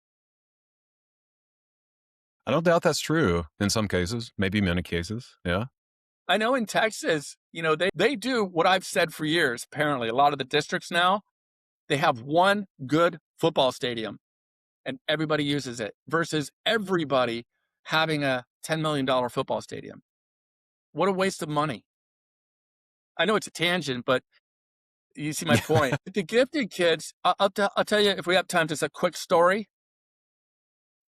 I don't doubt that's true in some cases, maybe many cases. Yeah. I know in Texas, they do what I've said for years. Apparently, a lot of the districts now, they have one good football stadium and everybody uses it versus everybody having a $10 million football stadium. What a waste of money. I know it's a tangent, but you see my point. The gifted kids, I'll tell you if we have time, just a quick story.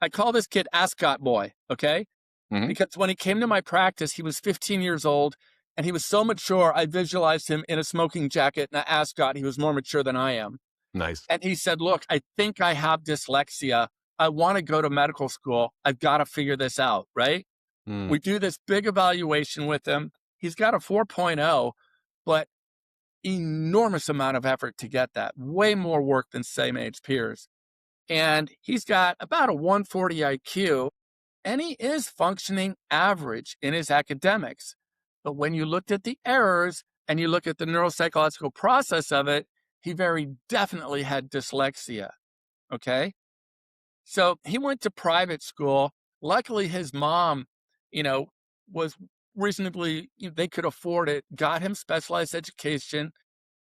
I call this kid Ascot Boy, okay? Hmm. Because when he came to my practice, he was 15 years old and he was so mature, I visualized him in a smoking jacket and an ascot. He was more mature than I am. Nice. And he said, "Look, I think I have dyslexia. I want to go to medical school. I've got to figure this out," right? Mm. We do this big evaluation with him. He's got a 4.0, but enormous amount of effort to get that, way more work than same age peers. And he's got about a 140 IQ, and he is functioning average in his academics. But when you looked at the errors and you look at the neuropsychological process of it, he very definitely had dyslexia. Okay. So he went to private school. Luckily, his mom, you know, was reasonably, they could afford it, got him specialized education.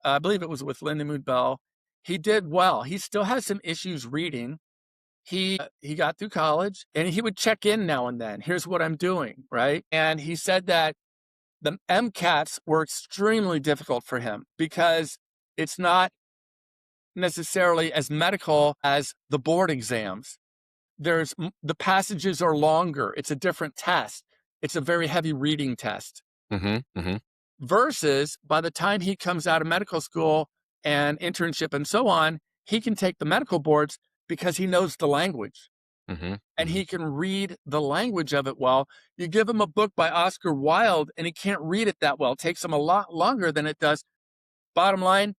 I believe it was with Lindenwood Bell. He did well. He still has some issues reading. He got through college and he would check in now and then. "Here's what I'm doing," right? And he said that the MCATs were extremely difficult for him because it's not necessarily as medical as the board exams. The passages are longer. It's a different test. It's a very heavy reading test. Hmm. Hmm. Versus by the time he comes out of medical school and internship and so on, he can take the medical boards because he knows the language Hmm. and Hmm. he can read the language of it well. You give him a book by Oscar Wilde and he can't read it that well. It takes him a lot longer than it does. Bottom line,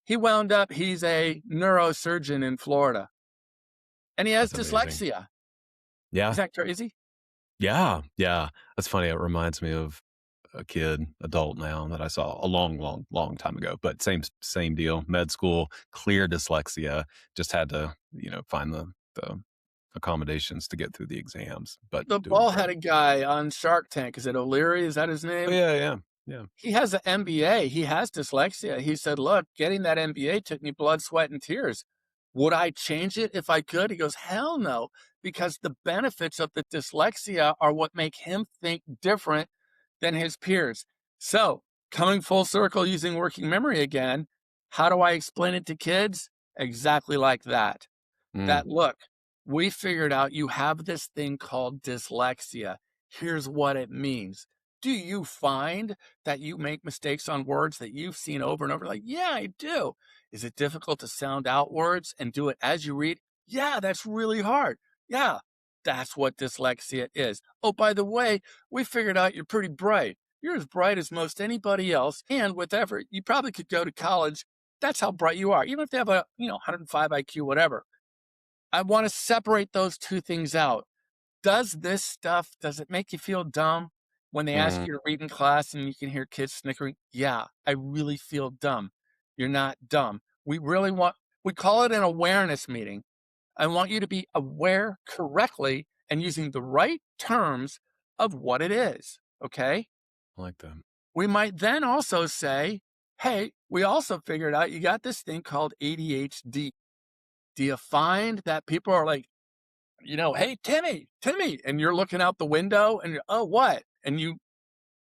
he's a neurosurgeon in Florida and he has That's amazing. dyslexia. Yeah. Is that crazy? Yeah. Yeah. That's funny. It reminds me of a kid, adult now, that I saw a long, long, long time ago. But same deal. Med school, clear dyslexia. Just had to, find the accommodations to get through the exams, but The doing great. ball-headed guy on Shark Tank, is it O'Leary? Is that his Oh name? yeah, yeah, yeah. He has an MBA. He has dyslexia. He said, "Look, getting that MBA took me blood, sweat, and tears. Would I change it if I could?" He goes, "Hell no," because the benefits of the dyslexia are what make him think different than his peers. So, coming full circle using working memory again, how do I explain it to kids? Exactly like that. Mm, That look, we figured out you have this thing called dyslexia. Here's what it means. Do you find that you make mistakes on words that you've seen over and over? Like, yeah, I do. Is it difficult to sound out words and do it as you read? Yeah, that's really hard. Yeah, that's what dyslexia is. Oh, by the way, we figured out you're pretty bright. You're as bright as most anybody else. And with effort, you probably could go to college. That's how bright you are. Even if they have a, 105 IQ, whatever. I want to separate those two things out. Does it make you feel dumb when they ask Mm, you to read in class and you can hear kids snickering? Yeah, I really feel dumb. You're not dumb. We call it an awareness meeting. I want you to be aware correctly and using the right terms of what it is. Okay. I like that. We might then also say, hey, we also figured out you got this thing called ADHD. Do you find that people are like, hey, Timmy, and you're looking out the window and oh, what? And you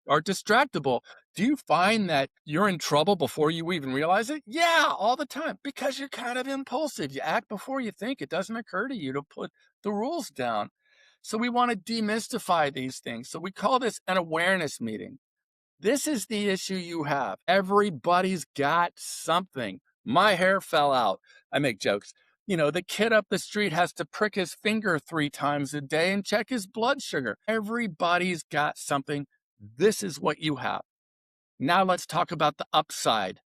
are distractible. Do you find that you're in trouble before you even realize it? Yeah, all the time, because you're kind of impulsive. You act before you think. It doesn't occur to you to put the rules down. So we want to demystify these things. So we call this an awareness meeting. This is the issue you have. Everybody's got something. My hair fell out. I make jokes. The kid up the street has to prick his finger 3 times a day and check his blood sugar. Everybody's got something. This is what you have. Now let's talk about the upside.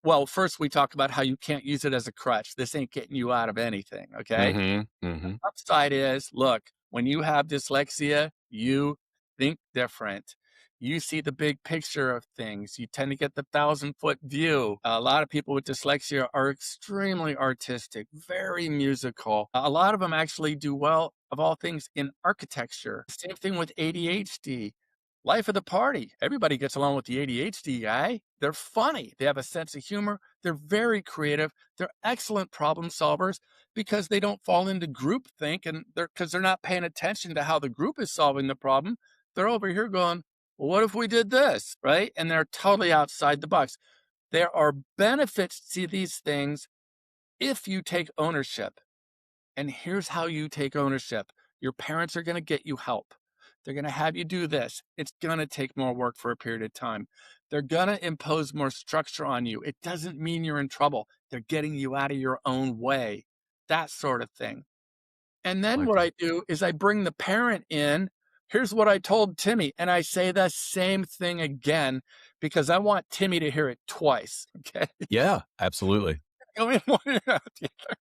Well, first we talk about how you can't use it as a crutch. This ain't getting you out of anything, okay? Mhm, mhm. Upside is, look, when you have dyslexia, you think different. You see the big picture of things. You tend to get the 1,000-foot view. A lot of people with dyslexia are extremely artistic, very musical. A lot of them actually do well, of all things, in architecture. Same thing with ADHD. Life of the party. Everybody gets along with the ADHD guy. They're funny. They have a sense of humor. They're very creative. They're excellent problem solvers because they don't fall into groupthink and they're not paying attention to how the group is solving the problem. They're over here going, well, what if we did this? Right. And they're totally outside the box. There are benefits to these things if you take ownership. And here's how you take ownership. Your parents are going to get you help. They're going to have you do this. It's going to take more work for a period of time. They're going to impose more structure on you. It doesn't mean you're in trouble. They're getting you out of your own way, that sort of thing. And I then like what that. I do is I bring the parent in. Here's what I told Timmy. And I say the same thing again because I want Timmy to hear it twice. Okay. Yeah, absolutely. Go in one ear out the other.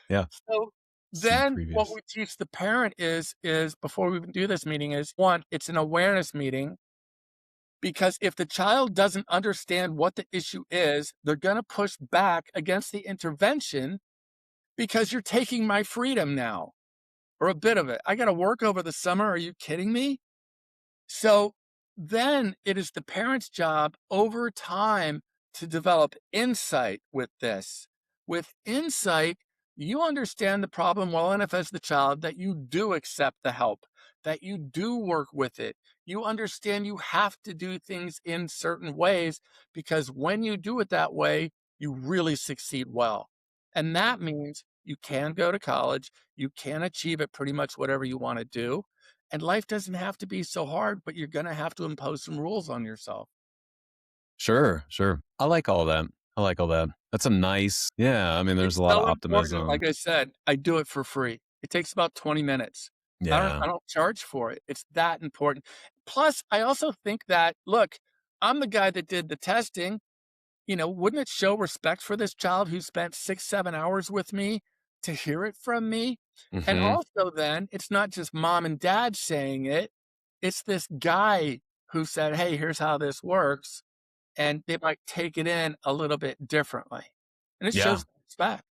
Yeah. So See then what previous. we teach the parent is before we even do this meeting is one, it's an awareness meeting because if the child doesn't understand what the issue is, they're going to push back against the intervention because you're taking my freedom now or a bit of it. I got to work over the summer. Are you kidding me? So then it is the parent's job over time to develop insight with this. With insight, you understand the problem well enough as the child that you do accept the help, that you do work with it. You understand you have to do things in certain ways because when you do it that way, you really succeed well. And that means you can go to college, you can achieve at pretty much whatever you want to do and life doesn't have to be so hard, but you're going to have to impose some rules on yourself. Sure, sure. I like all that. I like all that. That's a nice yeah, I mean, there's It's a lot of so important. optimism. Like I said, I do it for free. It takes about 20 minutes. Yeah. I don't charge for it. It's that important. Plus, I also think that, look, I'm the guy that did the testing. Wouldn't it show respect for this child who spent 6, 7 hours with me to hear it from me? And Mhm. also, then it's not just mom and dad saying it, it's this guy who said, hey, here's how this works. And they might take it in a little bit differently. And it Yeah. shows respect.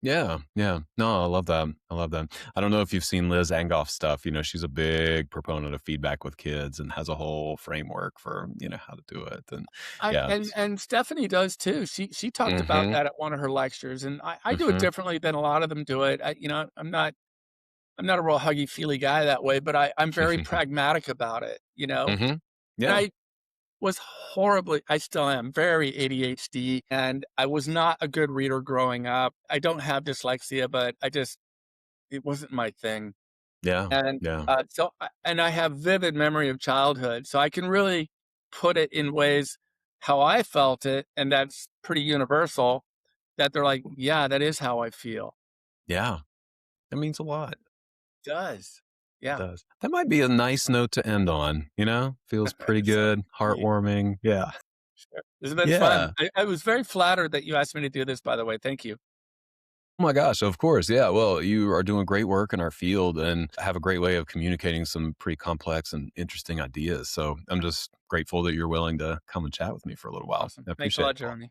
Yeah, yeah. No, I love that. I love that. I don't know if you've seen Liz Angoff's stuff. She's a big proponent of feedback with kids and has a whole framework for, how to do it. And I yeah. and Stephanie does too. She talked about Mhm. that at one of her lectures, and I do it Mhm. differently than a lot of them do it. I'm not a real huggy feely guy that way, but I'm very pragmatic about it. Mhm. And Yeah. I was horribly, I still am very ADHD, and I was not a good reader growing up. I don't have dyslexia, but it wasn't my thing. Yeah. And, Yeah. and I have vivid memory of childhood, so I can really put it in ways how I felt it, and that's pretty universal, that they're like, "Yeah, that is how I feel." Yeah. That means a lot. Does. It Yeah. does. That might be a nice note to end on, you know? Feels pretty So good, sweet. heartwarming. Yeah. Sure. This has been fun. Yeah. I was very flattered that you asked me to do this, by the way. Thank you. Oh my gosh, of course. Yeah. Well, you are doing great work in our field and have a great way of communicating some pretty complex and interesting ideas. So I'm just grateful that you're willing to come and chat with me for a little while. Awesome. I Thanks a appreciate lot, it. Jeremy.